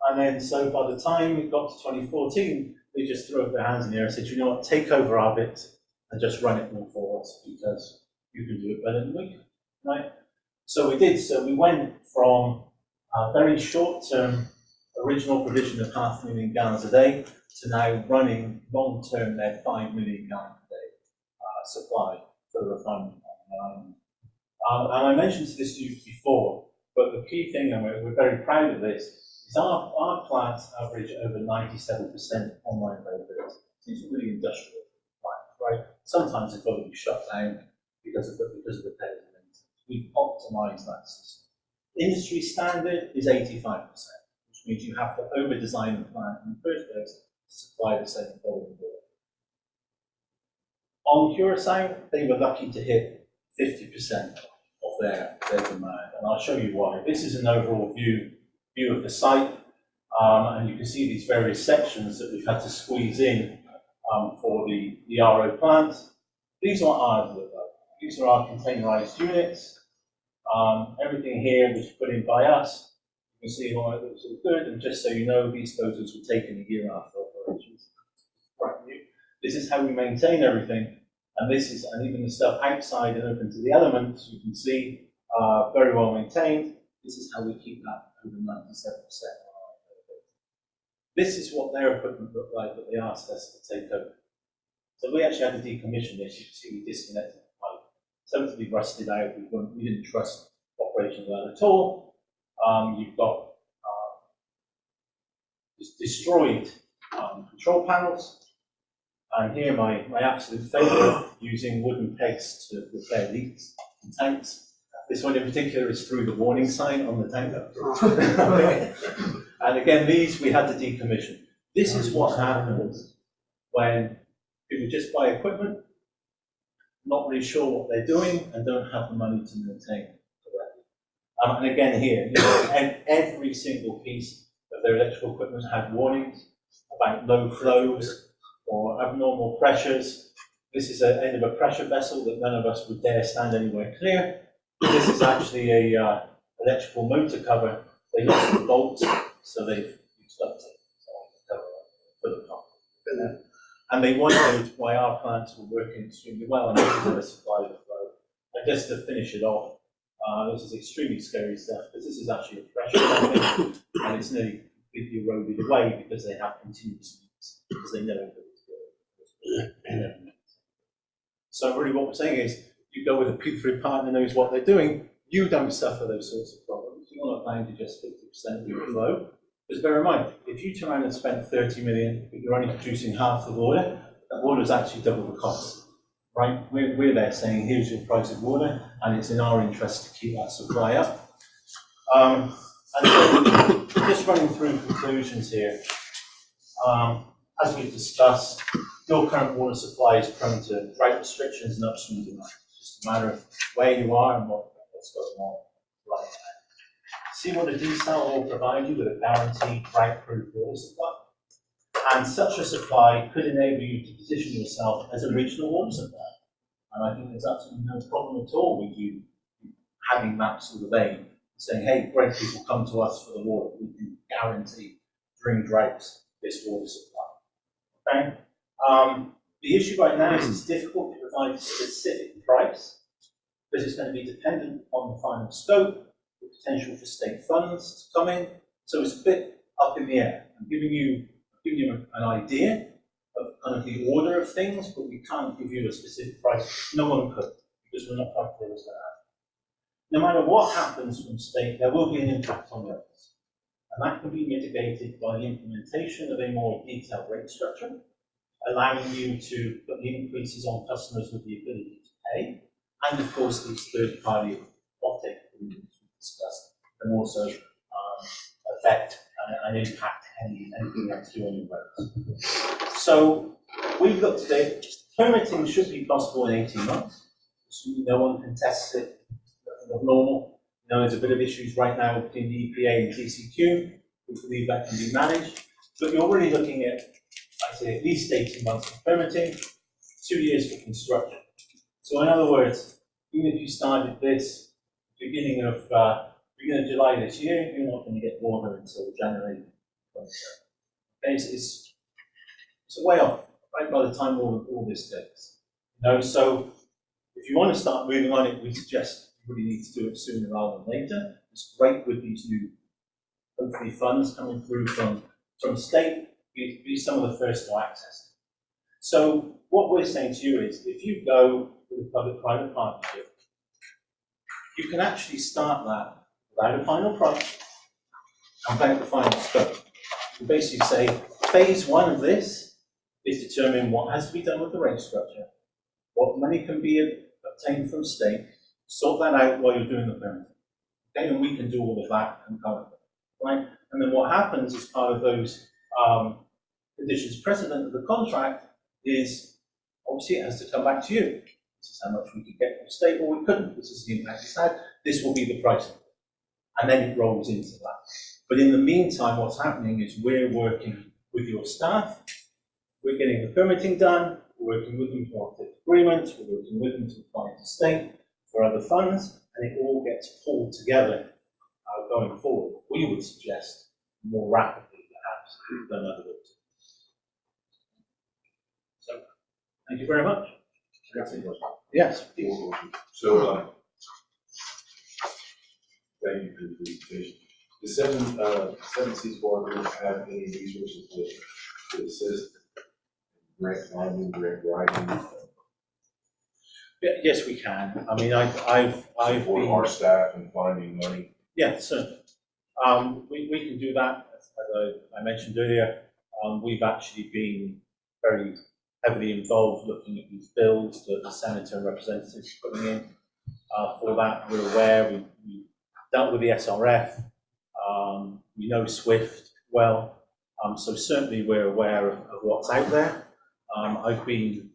And then, so by the time it got to 2014, they just threw up their hands in the air and said, you know what, take over our bit and just run it all for us because you can do it better than we can, right? So we did. So we went from a very short-term original provision of 500,000 gallons a day to now running long-term their 5 million gallons a day supply for the refinery. And I mentioned this to you before, but the key thing, and we're very proud of this, is our plants average over 97% online availability. It's really industrial plants, right? Sometimes they've got to be shut down because of the repairs and maintenance. We've optimized that system. Industry standard is 85%, which means you have to over-design the plant in the first place to supply the same volume of water. On Curaçao, they were lucky to hit 50% of their demand, and I'll show you why. This is an overall view of the site, and you can see these various sections that we've had to squeeze in for the RO plant. These are what ours look like. These are our containerized units. Everything here was put in by us. You can see how it looks all good, and just so you know, these photos were taken a year after operations. Right, this is how we maintain everything, and and even the stuff outside and open to the elements, you can see, very well maintained. This is how we keep that over 97%. This is what their equipment looked like that they asked us to take over. So we actually had to decommission this. You can see we disconnected the pipe. Totally rusted out. We didn't trust operation of that at all. You've got destroyed control panels. And here my absolute favorite, using wooden pegs to repair leaks in tanks. This one in particular is through the warning sign on the tank. And again, these we had to decommission. This is what happens when people just buy equipment, not really sure what they're doing, and don't have the money to maintain correctly. And again here, you know, every single piece of their electrical equipment had warnings about low flows or abnormal pressures. This is an end of a pressure vessel that none of us would dare stand anywhere clear. This is actually a electrical motor cover. They lost the bolts, so they've used up the cover for the top. And they wondered why our plants were working extremely well and never supplied the flow. And just to finish it off, this is extremely scary stuff, because this is actually a pressure pumping, and it's nearly completely eroded away because they have continuous leaks, because they know that it's going. So really what we're saying is, you go with a P3 partner knows what they're doing, you don't suffer those sorts of problems. You're not applying to just 50% of your flow. Because bear in mind, if you turn around and spend 30 million, but you're only producing half the water, that water is actually double the cost, right? We're there saying, here's your price of water, and it's in our interest to keep that supply up. And so, just running through conclusions here. As we've discussed, your current water supply is prone to drought restrictions and upstream demand. It's just a matter of where you are and what's going on right now. Seawater desal will provide you with a guaranteed drought-proof water supply, and such a supply could enable you to position yourself as a regional water supply. And I think there's absolutely no problem at all with you having that sort of aim, saying, hey, great people come to us for the water. We can guarantee during droughts this water supply. Okay? The issue right now is it's difficult to provide a specific price, because it's going to be dependent on the final scope, the potential for state funds to come in. So it's a bit up in the air. I'm giving you an idea of kind of the order of things, but we can't give you a specific price. No one could, because we're not quite clear what's going to happen. No matter what happens from state, there will be an impact on rates. And that can be mitigated by the implementation of a more detailed rate structure, allowing you to put the increases on customers with the ability to pay, and of course these third-party offtake agreements we discussed can also affect and impact anything that's doing rates. So we've looked at it. Permitting should be possible in 18 months. Assuming no one contests it, nothing abnormal. You know, there's a bit of issues right now between the EPA and TCQ. We believe that can be managed, but you're really looking at, I'd say, at least 18 months of permitting, 2 years for construction. So in other words, even if you started this beginning of July this year, you're not going to get water until January 27. It's a way off, right, by the time all this takes. You know, so if you want to start moving on it, we suggest you really need to do it sooner rather than later. It's great with these new, hopefully, funds coming through from state. Be some of the first to access it. So what we're saying to you is, if you go with a public-private partnership, you can actually start that without a final price and without the final scope. You basically say, phase one of this is determine what has to be done with the rate structure, what money can be obtained from state, sort that out while you're doing the permitting. Okay, and we can do all of that concurrently, right? And then what happens as part of those conditions precedent of the contract is, obviously it has to come back to you. This is how much we could get from state, or we couldn't. This is the impact it's had. This will be the pricing. And then it rolls into that. But in the meantime, what's happening is we're working with your staff. We're getting the permitting done. we're working with them to architect agreements, we're working with them to apply to state for other funds, and it all gets pulled together going forward. We would suggest more rapidly, perhaps, than other routes. So, thank you very much. Yes. So, thank you for the presentation. The seven Cs board group have any resources to assist grant finding, grant writing, Yeah, yes, we can. I mean, I've for been, our staff and finding money? yeah, certainly. We can do that, as I mentioned earlier. We've actually been very heavily involved looking at these bills that the senator and representatives are putting in. For that, we're aware, we dealt with the SRF, we know SWIFT well, so certainly we're aware of what's out there. I've been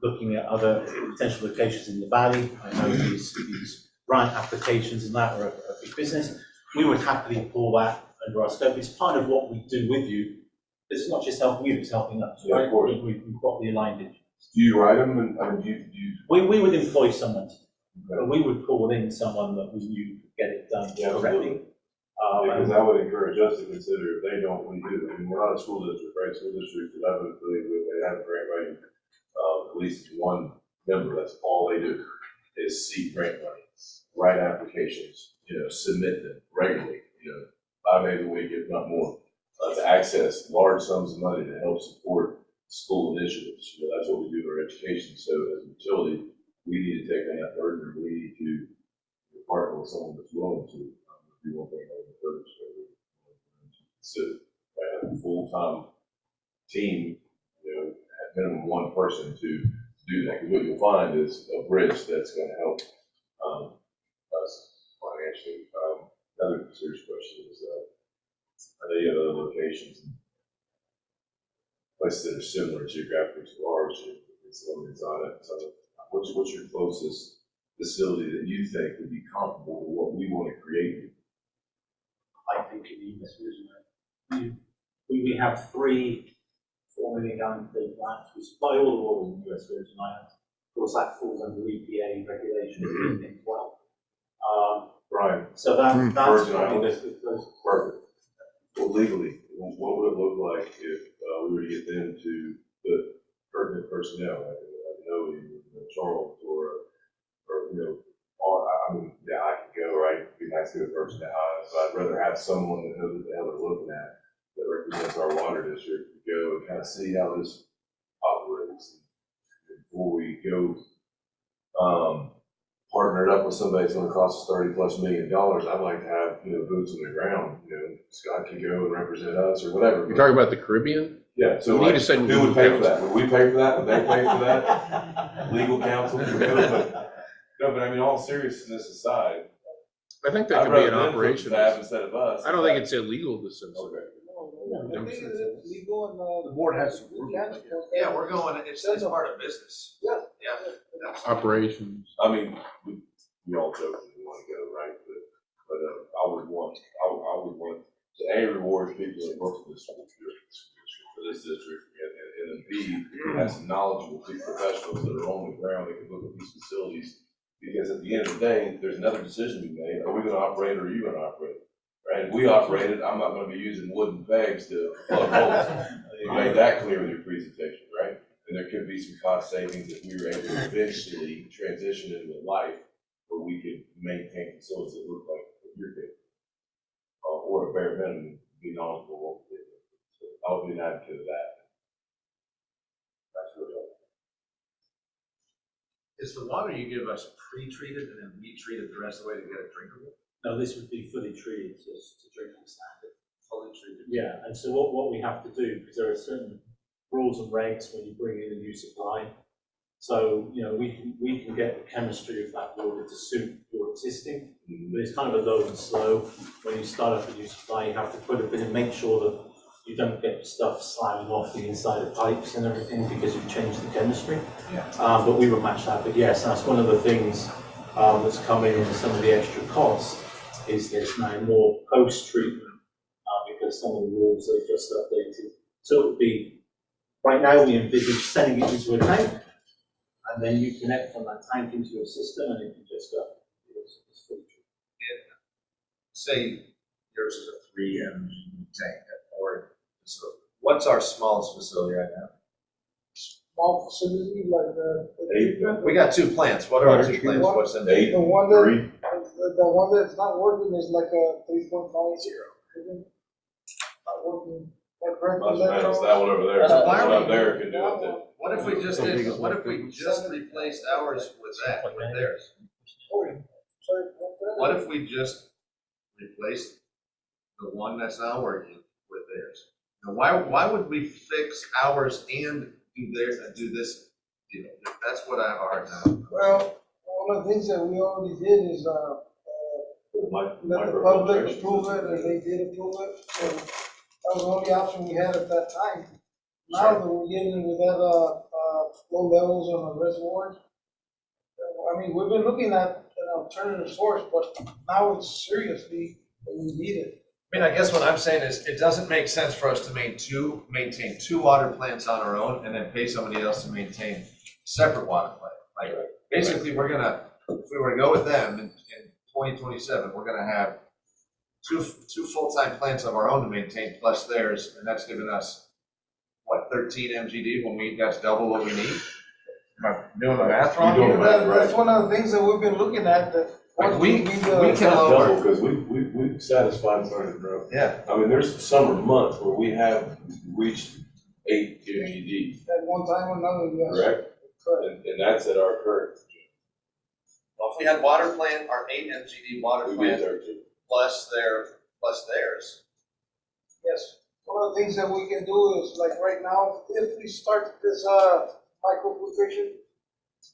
looking at other potential locations in the valley. I know these grant applications and that are a big business. We would happily pull that under our scope. It's part of what we do with you. It's not just helping you, it's helping us, Yeah, of right? course. We've got the aligned interest. Do you write them and, I mean, do you? We would employ someone, but we would pull in someone that we knew could get it done Yeah, correctly. Because I would encourage us to consider, if they don't, we do. I mean, we're not a school district, right? School districts, 11, they have grant writing. At least one member, that's all they do, is seek grant money, write applications, submit them regularly, 5 days a week, if not more, to access large sums of money to help support school initiatives. That's what we do in our education. So as a utility, we need to take on that burden, and we need to partner with someone that's willing to do one thing or the third. So have a full-time team, at minimum one person to do that. Because what you'll find is a bridge that's going to help us financially. Another serious question is, are there any other locations, places that are similar geographically to ours? So what's your closest facility that you think would be comparable to what we want to create? I think in the US Virgin we have 3 4 million gallon per day plants. We supply all the water in the US Virgin Islands. Of course, that falls under EPA regulations as well. Right. So that's Virgin probably Islands. Perfect. Well, legally, what would it look like if we were to get them to put pertinent personnel, like Charles or I mean, yeah, I could go, right? It'd be nice to get a person to hire, but I'd rather have someone that knows what the hell they're looking at, that represents our water district, to go and kind of see how this operates. Before we go partner it up with somebody that's going to cost us $30+ million, I'd like to have boots on the ground. Scott can go and represent us or whatever. You're talking about the Caribbean? Yeah. So We need to send who would pay for counsel. that? Would we pay for that? Would they pay for that? Legal counsel? No, but I mean, all seriousness aside, I think that I'd could be rather an them put operation. the tab instead of us. I don't think it's illegal to send. Okay. I think it's legal and, The board has some rules. Yeah, we're going, it's part of business. Yeah. Yeah. Operations. I mean, we all joke that we want to go, right? But I would want to A, reward people that work for this school district, for this district, and then B, have some knowledgeable professionals that are on the ground that can look at these facilities. Because at the end of the day, there's another decision to be made. Are we going to operate or are you going to operate? Right? If we operate it, I'm not going to be using wooden pegs to plug holes. You made that clear in your presentation, right? And there could be some cost savings if we were able to eventually transition into a life where we could maintain facilities that look like what you're doing. Or a bare minimum, be knowledgeable what we're doing. So I'll be an advocate of that. That's really helpful. Is the water you give us pre-treated and then we treat it the rest of the way to get it drinkable? No, this would be fully treated to drinking standard. Fully treated? Yeah, and so what we have to do, because there are certain rules and regs when you bring in a new supply. So, we can get the chemistry of that water to suit your existing, but it's kind of a low and slow. When you start up a new supply, you have to put a bit and make sure that you don't get stuff slamming off the inside of pipes and everything because you've changed the chemistry. Yeah. But we would match that. But yes, that's one of the things that's coming in some of the extra costs is there's now more post-treatment because some of the rules they've just updated. So it would be Right now, we envisage sending it into a tank, and then you connect from that tank into your system, and it can just go. It's fully treated. Say yours is a 3M tank, or, so what's our smallest facility right now? Small facility like the. We got 2 plants, what are our 2 plants, what's in there? The one that, the one that's not working is like a 3.50. Not working. Like right Must below. manage that one over there. So why That's are what we- there can do with it. What if we just did, what if we just replaced ours with that, with theirs? Sorry, What if we just replaced the one that's not working with theirs? Now, why would we fix ours and do theirs and do this deal? That's what I have a hard time. Well, one of the things that we already did is, let the public approve it, and they did approve it, so that was the only option we had at that time. Now that we're getting with that, low levels on the reservoirs, I mean, we've been looking at an alternative source, but now it's seriously, we need it. I mean, I guess what I'm saying is, it doesn't make sense for us to maintain 2 water plants on our own and then pay somebody else to maintain a separate water plant. Like, basically, we're gonna, if we were to go with them in 2027, we're gonna have two full-time plants of our own to maintain plus theirs, and that's giving us, what, 13 MGD when that's double what we need? Am I doing the math wrong? You're doing the math That- That's one of the things that we've been looking at, that. Like, what we would be can the- lower. Double, because we satisfied Sergeant Grove. Yeah, I mean, there's summer months where we have reached 8 MGD, At one time or another, yes. correct? Correct. And that's at our current, well, if we had water plant, our 8 MGD water we plant get there too. plus theirs. Yes, one of the things that we can do is, like right now, if we start this, microfiltration,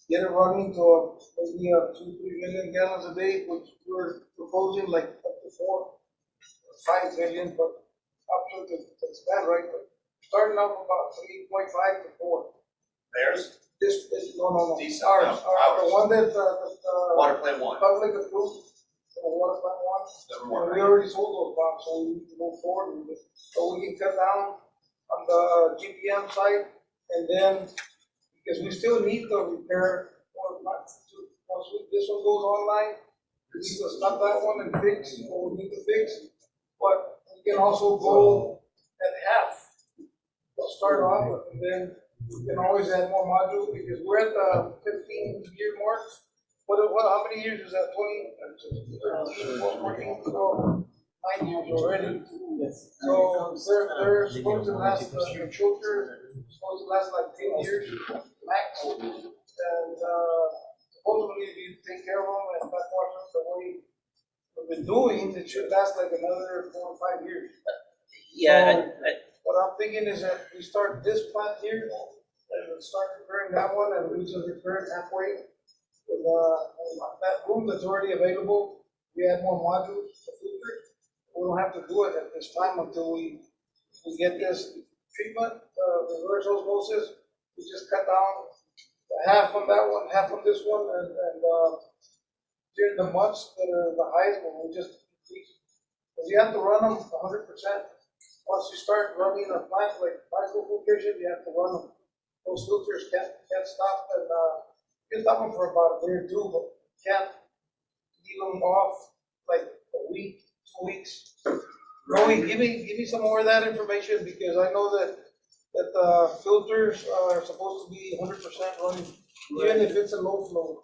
get it running to maybe 2-3 million gallons a day, which we're proposing like up to 4 or 5 million, but up to expand, right? But starting off about 3.5 to 4. Theirs, This, no, Decent, ours, no, the one that, water plant 1, public approved, the water plant one. never And mind. we already sold those bonds, so we need to move forward with it. So we can cut down on the GPM side, and then, because we still need to repair, once this one goes online, we need to stop that one and fix what we need to fix. But we can also go at half, we'll start off, and then we can always add more modules, because we're at the 15-year mark. How many years is that, 20? 14, so 9 years already. So they're supposed to last, the filter is supposed to last like 10 years max. And supposedly if you take care of them and backwash them the way we've been doing, it should last like another 4 or 5 years. Yeah, What I'm thinking is that we start this plant here, and we start repairing that one, and we just repair it halfway. With, that room that's already available, we add more modules to filter. We don't have to do it at this time until we get this treatment, reverse osmosis. We just cut down half on that one, half on this one, and during the months that are the highest, we'll just increase. Because you have to run them 100%. Once you start running a plant like microfiltration, you have to run them. Those filters can't stop, and you can stop them for about a day or 2, but you can't leave them off like a week, 2 weeks. Roy, give me some more of that information, because I know that filters are supposed to be 100% running, even if it's a low flow.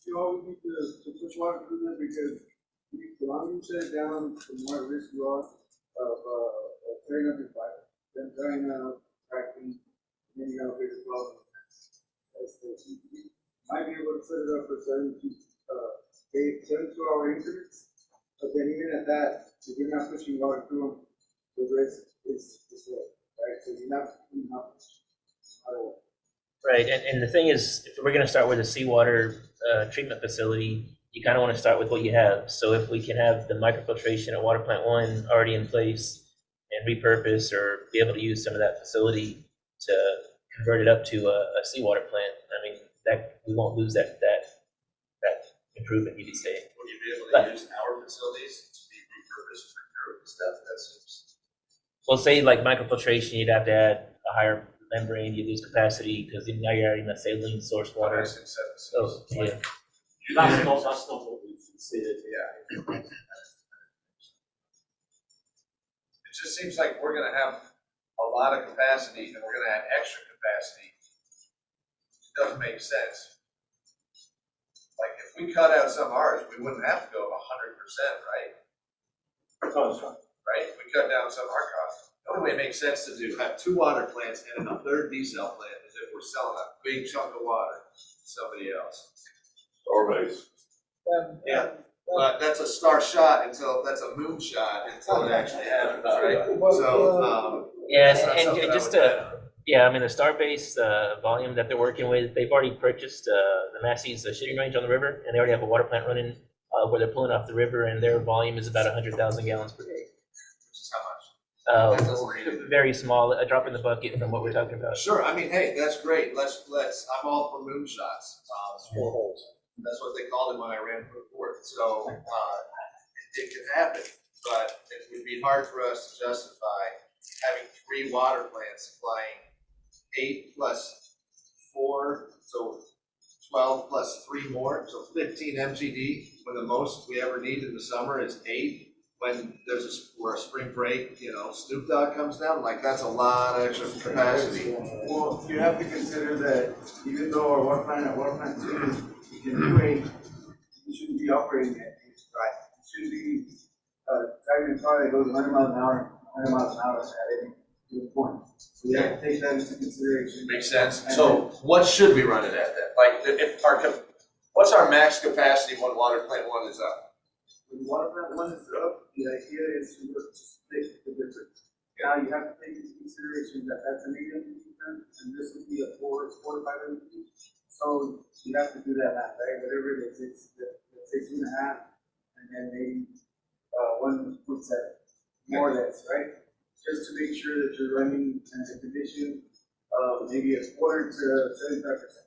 You always need to push water through there, because the longer you set it down, the more at risk you are of tearing up your pipe, then tearing out, cracking, and then you got a bigger problem. You might be able to set it up for 72-hour increments, but then even at that, if you're not pushing water through them, the risk is low, right? So you're not putting up no matter what. right, and the thing is, if we're gonna start with a seawater treatment facility, you kind of want to start with what you have. So if we can have the microfiltration at Water Plant 1 already in place and repurpose or be able to use some of that facility to convert it up to a seawater plant, I mean, that we won't lose that improvement you say. Will you be able to use our facilities to be repurposed for your stuff? That seems. Well, say like microfiltration, you'd have to add a higher membrane, you lose capacity because now you're adding a saline source water. So, yeah. That's not what we considered. Yeah. It just seems like we're gonna have a lot of capacity and we're gonna add extra capacity. It doesn't make sense. Like, if we cut out some ours, we wouldn't have to go 100%, right? Right? If we cut down some of our costs. The only way it makes sense to do, have 2 water plants and a 3rd desal plant is if we're selling a big chunk of water to somebody else. Or base. Yeah. But that's a star shot until, that's a moon shot until it actually happens, right? So, Yeah, that's not and something I just would bet on. yeah, I mean, the Starbase volume that they're working with, they've already purchased the Massey's shipping range on the river, and they already have a water plant running where they're pulling off the river, and their volume is about 100,000 gallons per day. Which is how much? That doesn't read it. Very small, a drop in the bucket from what we're talking about. Sure, I mean, hey, that's great, I'm all for moonshots. 4 holes. That's what they called it when I ran for the board, so, it can happen, but it would be hard for us to justify having 3 water plants supplying 8 plus 4, so 12 plus 3 more, so 15 MGD, when the most we ever need in the summer is 8. When there's for a spring break, you know, Snoop Dogg comes down, like, that's a lot of extra capacity. Well, you have to consider that even though our water plant 2, we can do you shouldn't be operating at it. Right. You shouldn't be, driving a car that goes 100 miles an hour at any given point. So you have to take that into consideration. Makes sense. So what should we run it at then? Like, if what's our max capacity when water plant 1 is up? When water plant 1 is up, the idea is to split the difference. Now you have to take into consideration that that's an 8 MPD and this would be a 4 to 5 MPD. So you have to do that math, right? Whatever it is, it's 2.5, and then maybe 1.7, more or less, right? Just to make sure that you're running in a condition of maybe a quarter to 75%.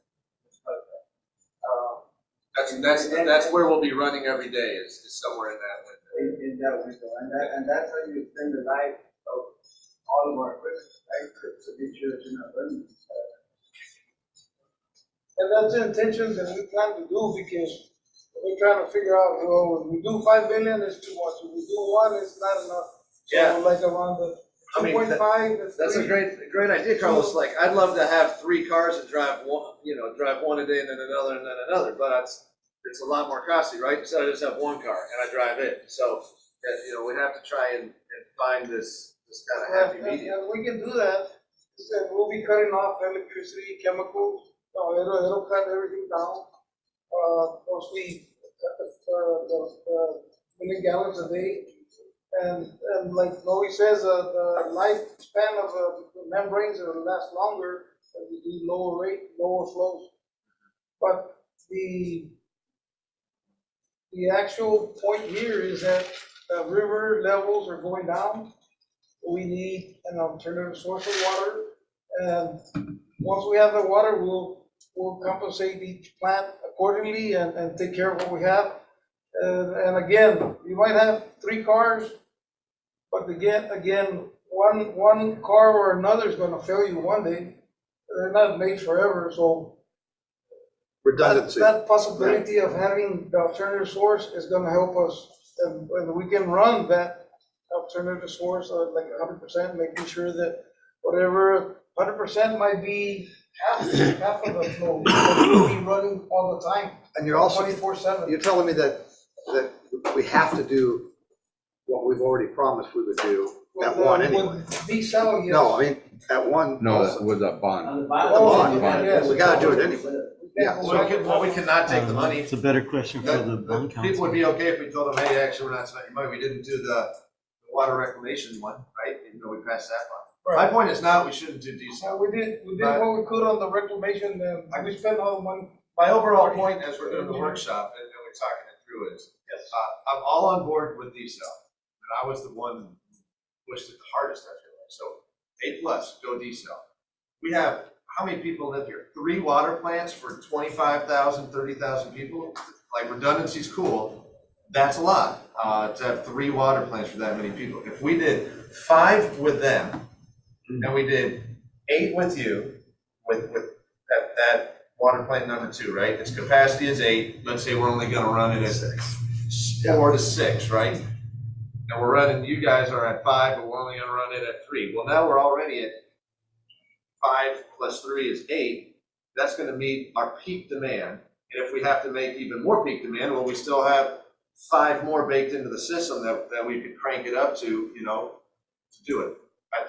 That's where we'll be running every day is somewhere in that window. In that window, and that's how you extend the life of all of our equipment, right? To make sure that you're not running. And that's the intentions that we plan to do, because we're trying to figure out, well, if we do 5 billion, it's too much. If we do 1, it's not enough. Yeah. So like around the I mean, 2.5, it's That's a 3. great idea, Carlos. Like, I'd love to have 3 cars and drive one a day and then another, but it's a lot more costly, right? Instead I just have 1 car and I drive it. So, we have to try and find this kind of happy medium. And we can do that, and we'll be cutting off electricity, chemicals, it'll cut everything down. Mostly the million gallons a day. And like Noe says, the lifespan of the membranes will last longer as we do lower rate, lower flows. But the actual point here is that river levels are going down. We need an alternative source of water. And once we have the water, we'll compensate each plant accordingly and take care of what we have. And again, you might have 3 cars, but again, one car or another is gonna fail you one day. They're not made forever, so Redundancy. that possibility of having the alternative source is gonna help us. And we can run that alternative source like 100%, making sure that whatever 100% might be half of the flow, we'll be running all the time. And you're also, 24/7. you're telling me that we have to do what we've already promised we would do at 1 anyway. Desal, yes. No, I mean, at 1. No, also. that was a bond. Oh, bond, yes. we gotta do it anyway. Yeah. We cannot take the money. It's a better question for the bond council. People would be okay if we told them, hey, actually, we're not spending money. We didn't do the water reclamation one, right? Even though we passed that one. My point is not, we shouldn't do desal. We did what we could on the reclamation, and we spent all the money. My overall point as we're doing the workshop and we're talking it through is, I'm all on board with desal. And I was the one who pushed it the hardest, I feel like. So 8 plus, go desal. We have, how many people live here? 3 water plants for 25,000, 30,000 people? Like, redundancy's cool. That's a lot, to have 3 water plants for that many people. If we did 5 with them, and we did 8 with you, with that water plant number 2, right? Its capacity is 8. Let's say we're only gonna run it at 4 to 6, right? And we're running, you guys are at 5, but we're only gonna run it at 3. Well, now we're already at 5 plus 3 is 8. That's gonna meet our peak demand. And if we have to make even more peak demand, well, we still have 5 more baked into the system that we could crank it up to, to do it.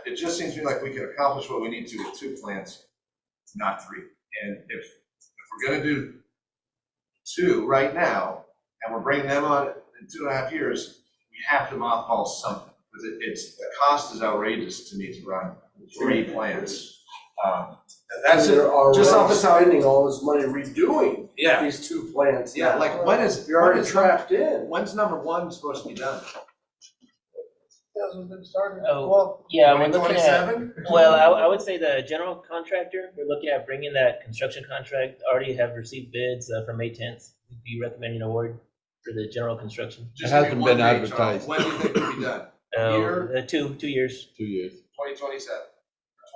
It just seems to me like we can accomplish what we need to with 2 plants, not 3. And if we're gonna do 2 right now, and we're bringing them on in 2.5 years, we have to mothball something, because the cost is outrageous to me to run 3 plants. That's it, just off the top. Spending all this money redoing Yeah, these 2 plants. yeah, like when is, You're already trapped in. when's number 1 supposed to be done? Hasn't been started. Oh, Well, yeah, we're looking at, 2027? well, I would say the general contractor, we're looking at bringing that construction contract, already have received bids from May 10th. We'd be recommending award for the general construction. Just It hasn't give me one been date, Charles. advertised. When do you think it'll be done? Year? 2 years, 2 years. 2027,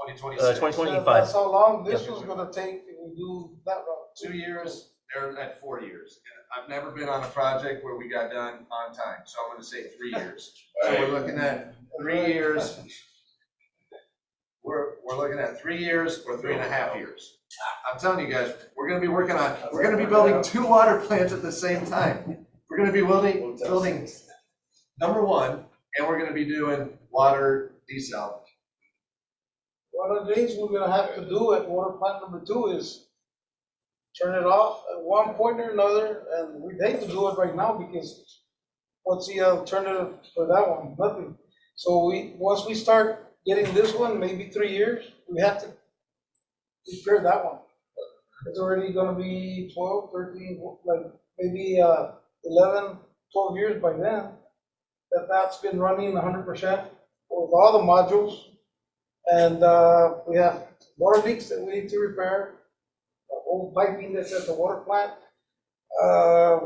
2026? 2025. that's how long this was gonna take if we do that route. 2 years, they're at 4 years. And I've never been on a project where we got done on time, so I'm gonna say 3 years. So we're looking at 3 years. We're looking at 3 years or 3.5 years. I'm telling you guys, we're gonna be building 2 water plants at the same time. We're gonna be building number 1, and we're gonna be doing water desal. One of the things we're gonna have to do at water plant number 2 is turn it off at one point or another, and we'd hate to do it right now because what's the alternative for that one? Nothing. So once we start getting this one, maybe 3 years, we have to repair that one. It's already gonna be 12, 13, like maybe 11, 12 years by then. That's been running 100% with all the modules. And we have water leaks that we need to repair, the whole piping that's at the water plant.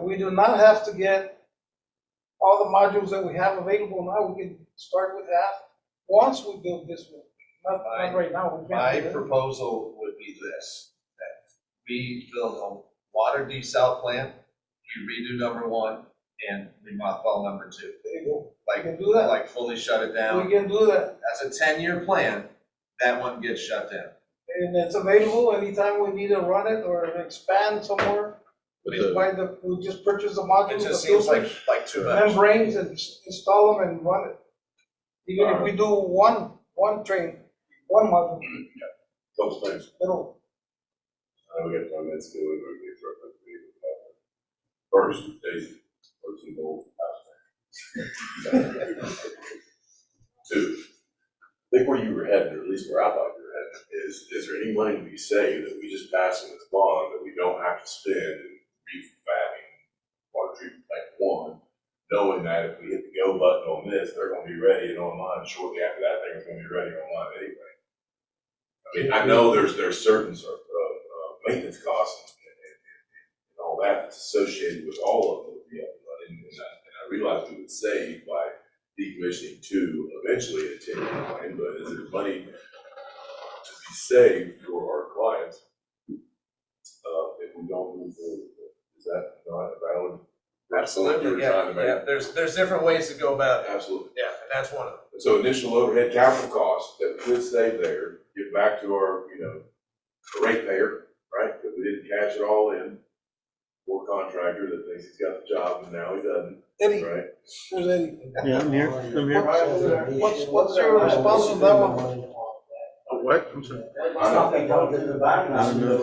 We do not have to get all the modules that we have available now. We can start with that once we build this one. Not right now. We can't My do that. proposal would be this, that we build a water desal plant, we redo number 1, and we mothball number 2. There you go. Like, We can do that. like fully shut it down. We can do that. That's a 10-year plan, that one gets shut down. And it's available anytime we need to run it or expand somewhere. But We just purchase the modules, It the just seems filters, like too much. membranes, and install them and run it. Even if we do one train, one module, Couple things. it'll, We got 1 minute to do it, we're gonna get through it. First, Daisy, first and gold. 2, I think where you were headed, or at least where I thought you were headed, is there any money we save that we just pass in this bond that we don't have to spend in refabbing water treatment plant 1, knowing that if we hit the go button on this, they're gonna be ready and online shortly after that, thing's gonna be ready online anyway. I mean, I know there's certain sort of maintenance costs and all that that's associated with all of it, and I realize we would save by decommissioning 2 eventually at 10-year plan, but is there money to be saved for our clients if we don't move forward? Is that not a valid? Absolutely, yeah. There's different ways to go about it. Absolutely. Yeah, and that's one of them. So initial overhead capital costs that we could save there, get back to our, ratepayer, right? Because we didn't cash it all in. Poor contractor that thinks he's got the job and now he doesn't, Eddie, right? there's Eddie. Yeah, I'm here. What's your response on that one? What? I'm sorry. I know. I don't know.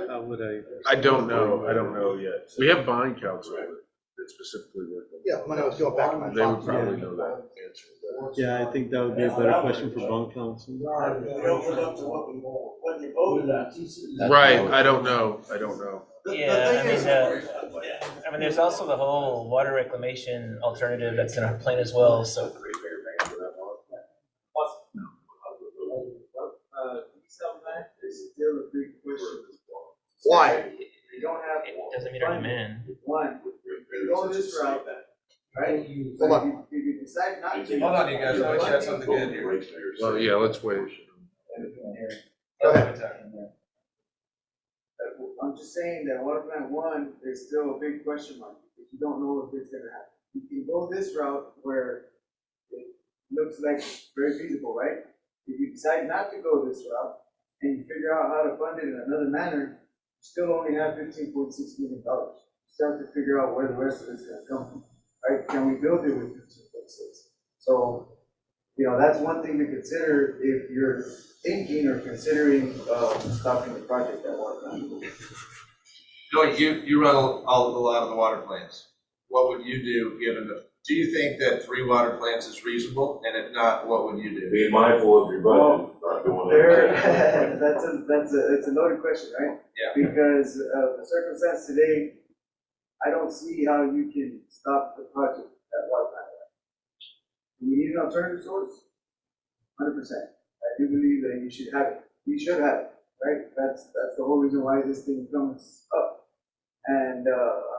How would I? I don't know yet. We have bond counsel that specifically work on. Yeah, when I was going back to my. They would probably know that answer. Yeah, I think that would be a better question for bond counsel. Right, I don't know. Yeah, I mean, there's also the whole water reclamation alternative that's in our plan as well, so. Why? You don't have. It doesn't meet our demand. One, you go this route, right? Hold on. If you decide not to. Hold on, you guys, I wish you had something good here. Well, yeah, let's wait. And here. Go ahead. In there. I'm just saying that water plant one is still a big question mark, because you don't know if it's gonna happen. You can go this route where it looks like very feasible, right? If you decide not to go this route, and you figure out how to fund it in another manner, you still only have $15.6 million. Start to figure out where the rest of it's gonna come from, right? Can we build it with 15.6? So, you know, that's one thing to consider if you're thinking or considering, stopping the project at water plant. You run a lot of the water plants. What would you do given do you think that 3 water plants is reasonable? And if not, what would you do? Being mindful of your budget, not doing everything. It's a loaded question, right? Yeah. Because of the circumstance today, I don't see how you can stop the project at water plant. Do we need an alternative source? 100%. I do believe that you should have it. You should have it, right? That's the whole reason why this thing comes up. And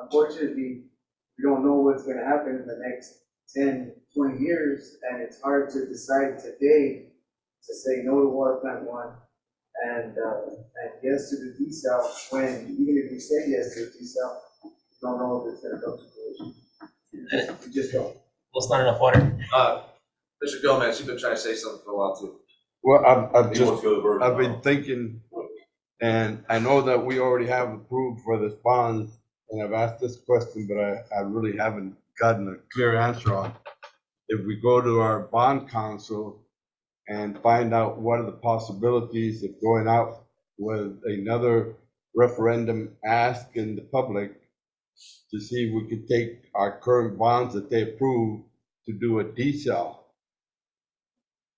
unfortunately, we don't know what's going to happen in the next 10, 20 years, and it's hard to decide today to say no to water plant one and yes to the desal, when even if you say yes to the desal, you don't know if it's going to come to fruition. You just don't. Well, it's not enough water. Mr. Gomez, you've been trying to say something for a while too. Well, I've He wants just, to go to Virgin I've been Islands. thinking, and I know that we already have approved for this bond, and I've asked this question, but I really haven't gotten a clear answer on. If we go to our bond council and find out what are the possibilities of going out with another referendum ask in the public to see if we could take our current bonds that they approve to do a desal.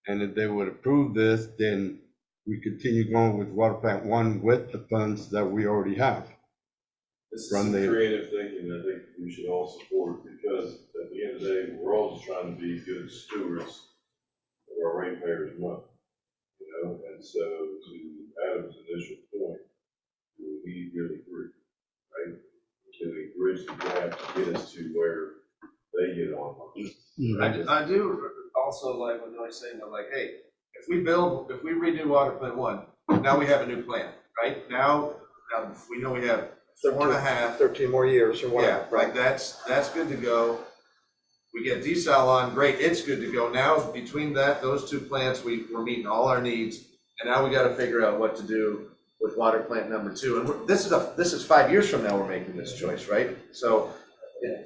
And if they would approve this, then we continue going with water plant one with the funds that we already have. This is Run some the- creative thinking that I think we should all support, because at the end of the day, we're all just trying to be good stewards of our ratepayers' money. You know, and so to Adam's initial point, we need really 3, right? Can we bridge the gap to get us to where they get on? I do also like what Noy's saying, though, like, hey, if we redo water plant one, now we have a new plan, right? Now we know we have 4.5. 13 more years or whatever. Yeah, right, that's good to go. We get desal on, great, it's good to go. Now, between those 2 plants, we're meeting all our needs, and now we gotta figure out what to do with water plant number 2. And this is 5 years from now we're making this choice, right? So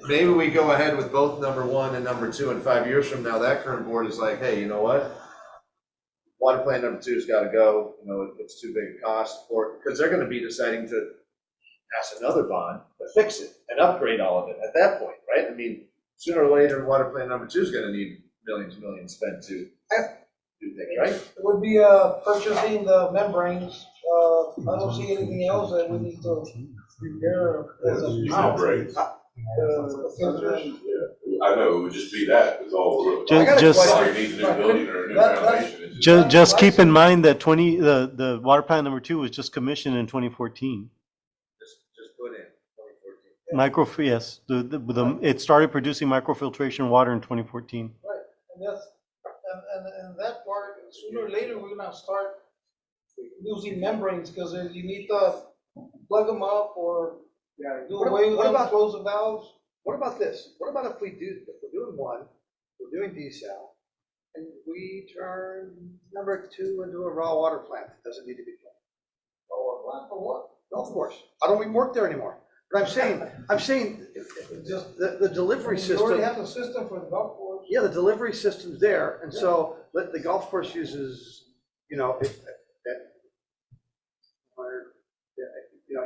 maybe we go ahead with both number 1 and number 2, and 5 years from now, that current board is like, hey, you know what? Water plant number 2's gotta go, you know, it's too big a cost because they're gonna be deciding to pass another bond to fix it and upgrade all of it at that point, right? I mean, sooner or later, water plant number 2 is gonna need millions spent to do things, right? It would be, purchasing the membranes. I don't see anything else that we need to repair as of now. Right. The filters. Yeah, I know, it would just be that, is all we're looking Ju- at. I got a just- question. Sorry, needs a new building or a new That- foundation. It's Just keep in mind that the water plant number 2 was just commissioned in 2014. Just put in 2014. Yes, it started producing microfiltration water in 2014. Right, and and that part, sooner or later, we're gonna start using membranes, because you need to plug them up or do What away with about- them, close the valves. What about this? What about if we're doing one, we're doing desal, and we turn number 2 into a raw water plant that doesn't need to be plugged? Raw water plant for what? Golf course. I don't even work there anymore. But I'm saying, Just, the delivery you already system, have the system for the golf course. yeah, the delivery system's there, and so the golf course uses,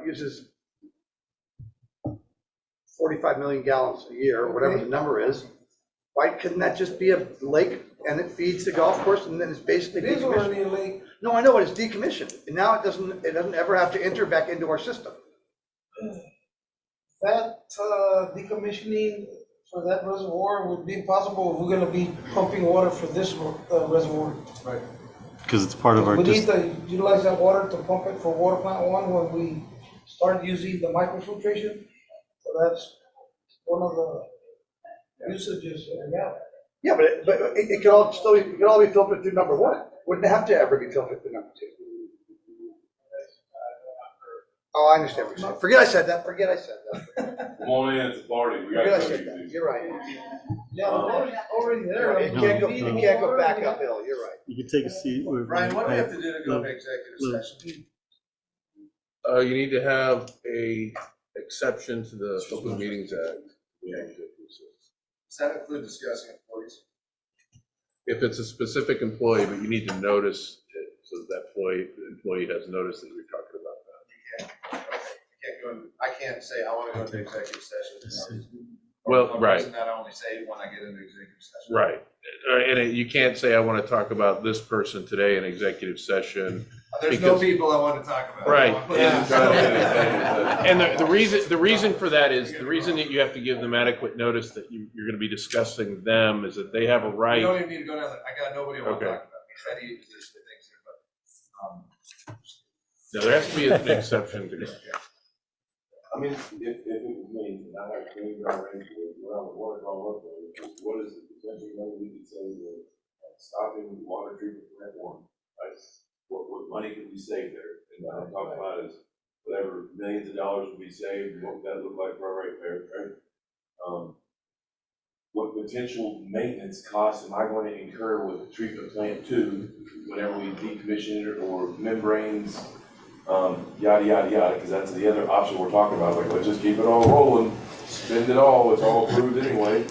uses 45 million gallons a year, or whatever the number is. Why couldn't that just be a lake and it feeds the golf course and then it's basically It is decommissioned? already a lake. No, I know, but it's decommissioned, and now it doesn't ever have to enter back into our system. That decommissioning for that reservoir would be impossible if we're gonna be pumping water for this reservoir. Right. Because it's part of our, We need to utilize that water to pump it for water plant one when we start using the microfiltration. So that's one of the usages that we have. Yeah, but it could all be filtered through number 1. Wouldn't have to ever be filtered through number 2. Oh, I understand what you're saying. Forget I said that, forget I said that. Come on in, it's a party, we Forget I gotta said go. that, you're right. Yeah, already there. It can't go back uphill, you're right. You can take a seat. Brian, what do we have to do to go into executive session? You need to have a exception to the Open Meetings Act. Does that include discussing employees? If it's a specific employee, but you need to notice it, so that employee has noticed that you're talking about that. I can't say I wanna go into executive session. Well, right. Isn't that I only say when I get into executive session? Right. You can't say, I want to talk about this person today in executive session. There's no Because- people I wanna talk about. Right. Yeah. And the reason for that is, the reason that you have to give them adequate notice that you're going to be discussing them is that they have a You right. don't even need to go down there, I got nobody I wanna Okay. talk about. Eddie, there's the things here, but, No, there has to be an exception to that. I mean, if it was me, and I have clean ground range around the water all over, what is the potential money we could save with stopping water treatment plant one? Right? What money could we save there? And what I'm talking about is whatever millions of dollars would be saved, what would that look like for our ratepayers, right? What potential maintenance costs am I going to incur with treatment plant two whenever we decommission it, or membranes, yada, yada, yada, because that's the other option we're talking about, like, let's just keep it all rolling, spend it all, it's all approved anyway,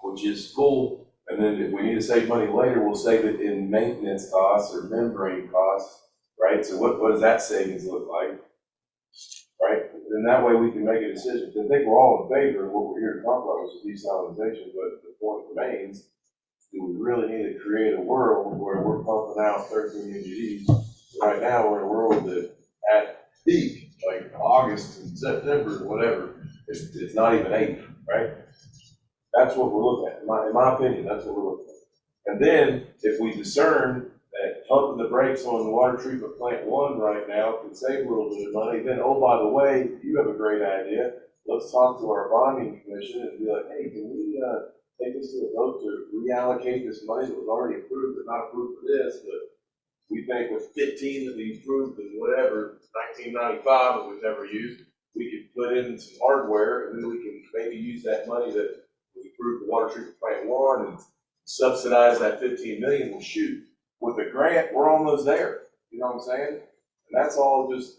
which is cool. And then if we need to save money later, we'll save it in maintenance costs or membrane costs, right? So what does that savings look like? Right? And that way we can make a decision. I think we're all in favor of what we're here to talk about, which is desalination, but the point remains, do we really need to create a world where we're pumping out 13 MGDs? Right now, we're in a world that at peak, like August and September, whatever, it's not even 8, right? That's what we're looking at. In my opinion, that's what we're looking at. And then if we discern that pumping the brakes on the water treatment plant one right now can save a little bit of money, then, oh, by the way, you have a great idea. Let's talk to our bonding commission and be like, hey, can we take this to a vote to reallocate this money that was already approved, but not approved for this, but we think with 15 that we approved in whatever, 1995 that we've never used, we could put in some hardware, and then we can maybe use that money that we approved the water treatment plant one and subsidize that 15 million. Well, shoot, with the grant, we're almost there. You know what I'm saying? And that's all just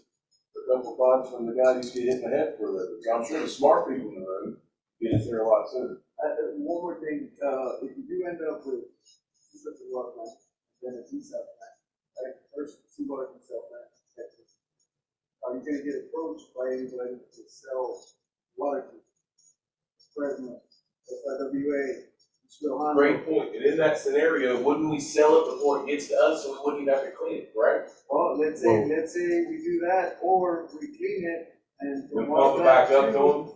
a couple thoughts from the guy who's getting hit in the head for a living. So I'm sure the smart people in the room get us there a lot sooner. One more thing, if you do end up with such a water plant, then a desal plant, right? First, seawater desal plant, Texas. Are you gonna get approached by anybody to sell water to? Fresno, SIWA, Spillane. Great point. And in that scenario, wouldn't we sell it before it gets to us, so we wouldn't even have to clean it, right? Well, let's say we do that, or we clean it and. And pump it back up to them?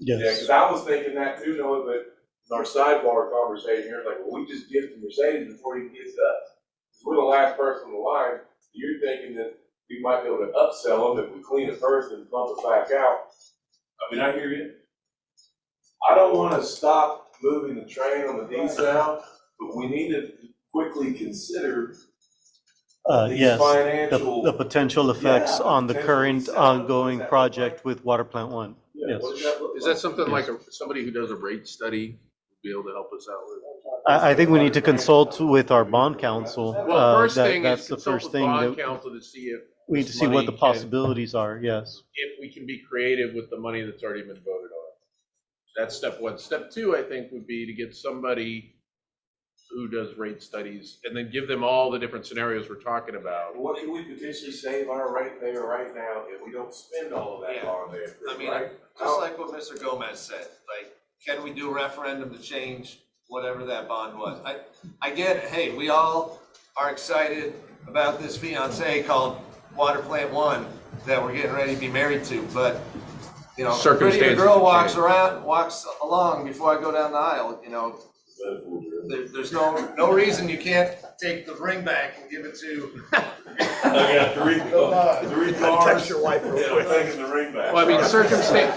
Yeah, Yes. because I was thinking that too, Noah, but in our sidebar conversation here, like, well, we just give it to Mercedes before he gets to us. We're the last person on the line. You're thinking that we might be able to upsell them if we clean it first and pump it back out. I mean, I hear you. I don't want to stop moving the train on the desal, but we need to quickly consider these Yes, financial. the potential effects on the potential current desal, ongoing what does that project with Water Plant One. Yeah, Yes. what does that look Is like? that something like somebody who does a rate study would be able to help us out with? I think we need to consult with our bond counsel. Well, first That- thing that's is the consult first with thing bond that counsel to see if we need to this see what money the can- possibilities are, yes. if we can be creative with the money that's already been voted on. That's step one. Step two, I think, would be to get somebody who does rate studies and then give them all the different scenarios we're talking about. What can we potentially save our ratepayer right now if we don't spend all of that Yeah. bond there, I mean, right? just like what Mr. Gomez said, like, can we do a referendum to change whatever that bond was? I get it, hey, we all are excited about this fiancé called Water Plant One that we're getting ready to be married to, but, you know, a prettier Circumstances girl can walks change. along before I go down the aisle, you know, There's no reason you can't take the ring back and give it to. I got three cars. Text your wife real Yeah, quick. I'm taking the ring back. Well, I mean, circumstance,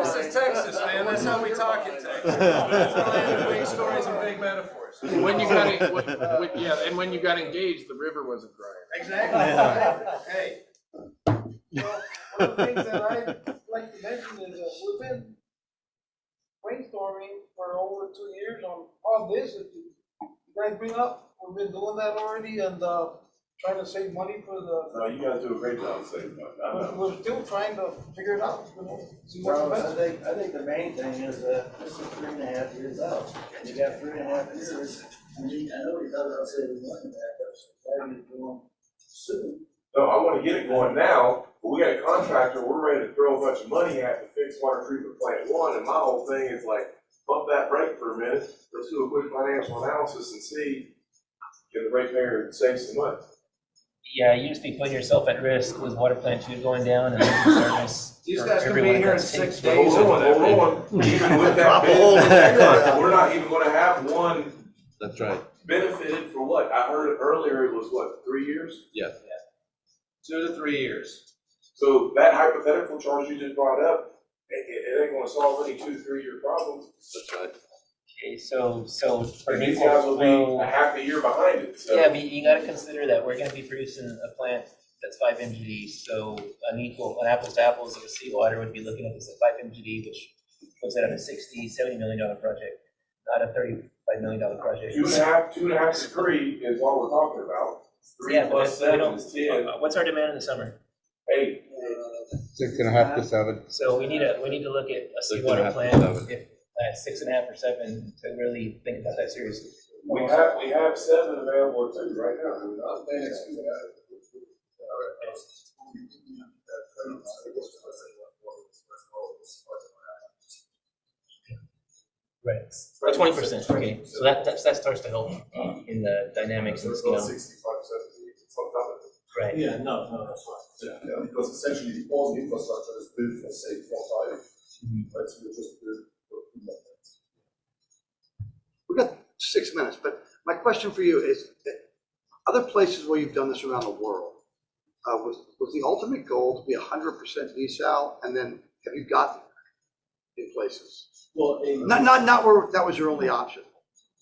This is Texas, man, that's how we talk in Texas. Big stories and big metaphors. when you got, yeah, and when you got engaged, the river wasn't dry. Exactly. Hey. Well, one of the things that I'd like to mention is that we've been brainstorming for over 2 years on all this that you guys bring up. We've been doing that already and, trying to save money for No, the, you guys do a great job saving money. I know. we're still trying to figure it out, you know, see what's the Well, best. I think the main thing is, this is 3.5 years out, and you got 3.5 years. I mean, I know he doesn't say we want that, but it's going soon. No, I wanna get it going now, but we got a contractor, we're ready to throw a bunch of money at to fix water treatment plant 1, and my whole thing is like, bump that brake for a minute, let's do a quick financial analysis and see, can the ratepayer save some money? Yeah, you just be putting yourself at risk with water plant 2 going down and losing service. These for guys could be everyone here in that's 6 taking- days. Hold on, even with that Drop a hole in benefit, that. we're not even gonna have one That's right. benefited for what, I heard earlier, it was what, 3 years? Yes. 2 to 3 years. So that hypothetical charge you just brought up, it ain't gonna solve any 2-3 year problems. That's right. Okay, so for And these equal guys will be flow- a half a year behind it, so. Yeah, but you gotta consider that we're gonna be producing a plant that's 5 MGD, so an apples to apples of a seawater would be looking at this at 5 MGD, which puts it at a $60-70 million project, not a $35 million project. 2.5 to 3 is what we're talking about. 3 Yeah, but plus we 7 don't- is 10, What's our demand in the summer? 8. 6.5 to 7. So we need to look at a 6.5 seawater to plant 7. if at 6.5 or 7 to really think about that seriously. We have 7 available too right now. do we not? Right. 20%, okay, so that starts to help in the dynamics of the scale. 65%, it's on top of it. Right. Yeah, no, that's right. Yeah, because essentially all the infrastructure is built for safe, for fire. Right, so we're just built for. We've got 6 minutes, but my question for you is, other places where you've done this around the world, was the ultimate goal to be 100% desal, and then have you gotten there in places? Well, Not where that was your only option.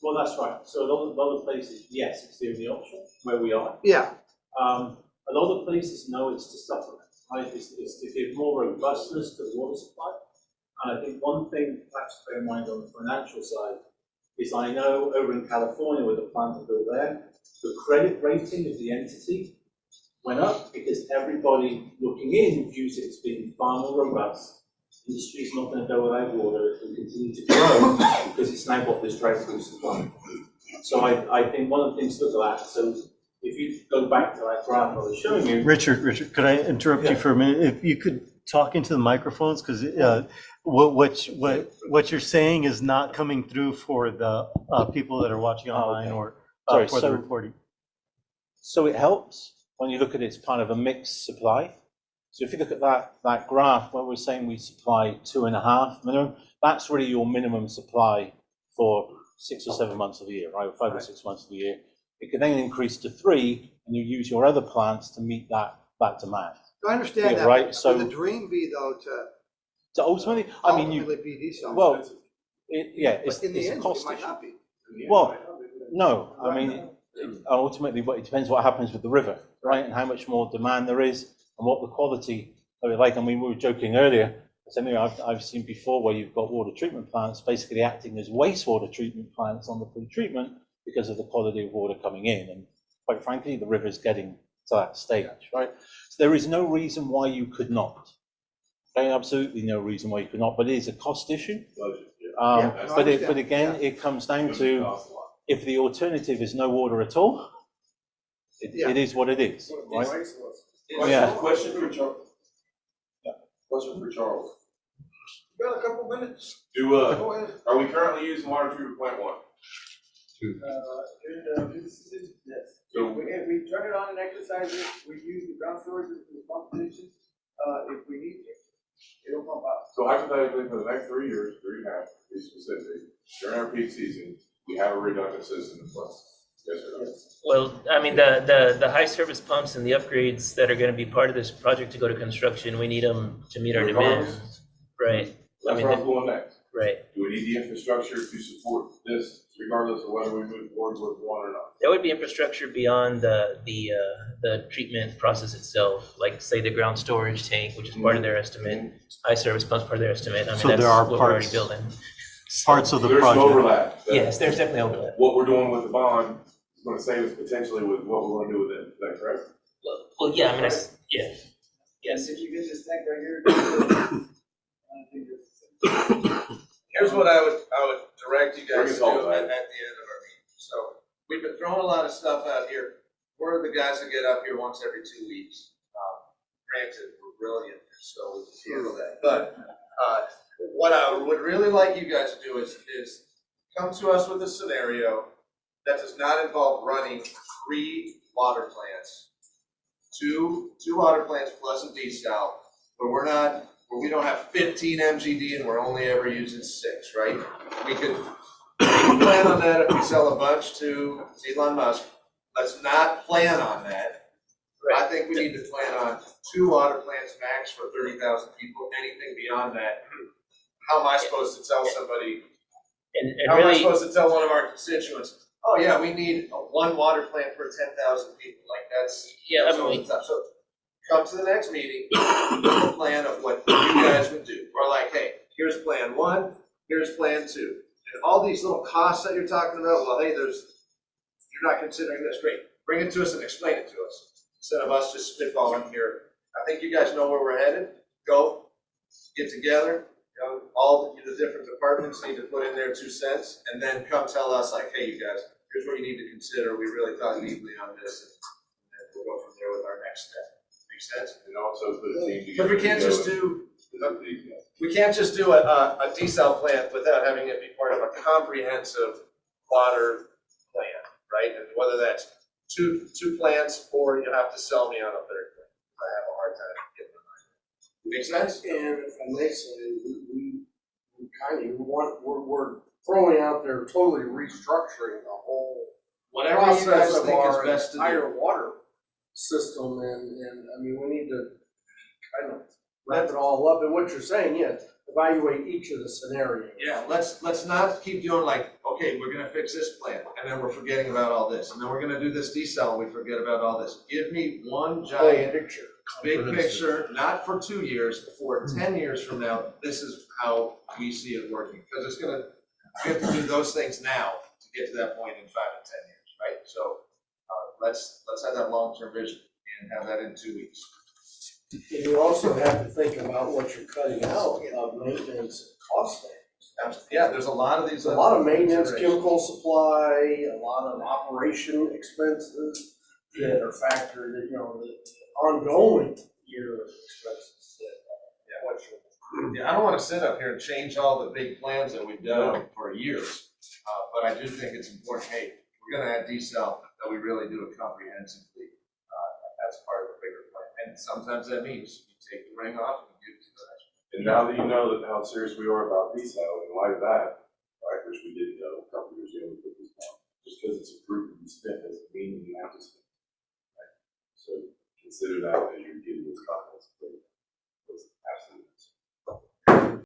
well, that's right. So a lot of places, yes, it's the only option where we are. Yeah, A lot of places know it's to supplement, right? It's to give more robustness to the water supply. And I think one thing perhaps to bear in mind on the financial side is I know over in California with the plant to build there, the credit rating of the entity went up because everybody looking in views it as being far more robust. Industry is not going to go without water, it will continue to grow because it's now got this drivable supply. So I think one of the things to look at, so if you go back to that graph I was showing you. Richard, could I interrupt you for a minute? If you could talk into the microphones, because what you're saying is not coming through for the people that are watching online okay. or Sorry, for the so- recording. So it helps when you look at it, it's kind of a mixed supply. So if you look at that graph where we're saying we supply 2.5 minimum, that's really your minimum supply for 6 or 7 months of the year, right? Or 5 or 6 months of the year. It can then increase to 3, and you use your other plants to meet that demand. I understand Yeah, that. right, Would so- the dream be though to So ultimately, I mean, you, ultimately be desal? well, it's But in the a end, cost it might issue. not be. Well, no, I mean, ultimately, but it depends what happens with the river, right? And how much more demand there is and what the quality of it like. I mean, we were joking earlier, something I've seen before where you've got water treatment plants basically acting as wastewater treatment plants on the pre-treatment because of the quality of water coming in. And quite frankly, the river's getting to that stage, right? So there is no reason why you could not. Okay, absolutely no reason why you could not, but it is a cost issue. Budget, yeah. no, I But understand. again, it comes down to, Costs a lot. if the alternative is no water at all, Yeah. it is what it is, right? Question- Question for Charles. Question for Charles. You got a couple minutes, Do, go ahead. are we currently using water treatment plant 1? So- If we turn it on and exercise it, we use the ground storage as the pump station, if we need to. It'll pump out. So hypothetically, for the next 3 years, 3.5, to be specific, during our peak season, we have a redundant system in place. Yes or no? Well, I mean, the high service pumps and the upgrades that are gonna be part of this project to go to construction, we need them to meet our Regardless. demands. Right, That's mean, where I'm going next. right. Do we need the infrastructure to support this regardless of whether we move forward with one or not? There would be infrastructure beyond the treatment process itself, like say the ground storage tank, which is part of their estimate. High service pumps part of their estimate. I mean, So that's there are what we're already parts- building. Parts of the There's some project. overlap. Yes, there's definitely overlap. What we're doing with the bond is gonna save us potentially with what we're gonna do with it. Is that correct? Well, yeah, I mean, yeah, yes. If you get this tank right here, I think it's. Here's what I would direct you Bring guys us to all do to at that. the end of our meeting. So, we've been throwing a lot of stuff out here. We're the guys that get up here once every 2 weeks. Granted, we're brilliant, so we can handle that. But, what I would really like you guys to do is come to us with a scenario that does not involve running 3 water plants. Two water plants plus a desal, where we don't have 15 MGD and we're only ever using 6, right? We could plan on that if we sell a bunch to Elon Musk. Let's not plan on that. I think we need to plan on 2 water plants max for 30,000 people. Anything beyond that, how am I supposed to tell somebody? And How am I really, supposed to tell one of our constituents, oh yeah, we need 1 water plant per 10,000 people, like that's. yeah, that's I over mean, the top. So come to the next meeting with a plan of what you guys would do. Or like, hey, here's plan 1, here's plan 2. And all these little costs that you're talking about, well, hey, you're not considering this, great. Bring it to us and explain it to us, instead of us just spitballing here. I think you guys know where we're headed. Go, get together, all the different departments need to put in their 2 cents, and then come tell us like, hey, you guys, here's what you need to consider. We really thought deeply on this, and we'll go from there with our next step. Make sense? And also put a team Because together. we can't to just go do, with these guys. we can't just do a desal plant without having it be part of a comprehensive water plan, right? And whether that's two plants, or you have to sell me on a 3rd plant. I have a hard time getting it. Make sense? And if I may say, we kind of we're throwing out there totally restructuring the whole Whatever you guys process of think is our best to do. entire water system, and I mean, we need to kind of wrap it all up. And what you're saying, yes, evaluate each of the scenarios. Yeah, let's not keep doing like, okay, we're gonna fix this plant, and then we're forgetting about all this, and then we're gonna do this desal, and we forget about all this. Give me one giant Picture. big picture, not for 2 years, for 10 years from now, this is how we see it working. Because we have to do those things now to get to that point in 5 and 10 years, right? So, let's have that long-term vision and have that in 2 weeks. And you also have to think about what you're cutting out of maintenance and cost savings. Yeah, there's a lot of these. There's a lot of maintenance, chemical supply, a lot of operation expenses that are factored, the ongoing year expenses that, what you're. Yeah, I don't wanna sit up here and change all the big plans that we've done for years, but I do think it's important, hey, we're gonna add desal, that we really do it comprehensively, as part of a bigger plan. And sometimes that means you take the ring off and you give it to the next one. And now that you know that how serious we are about desal, in light of that, right, which we didn't know a couple years ago, we put this down. Just because it's approved and spent doesn't mean you have to spend. Right? So consider that as you're getting this confidence. Let's absolutely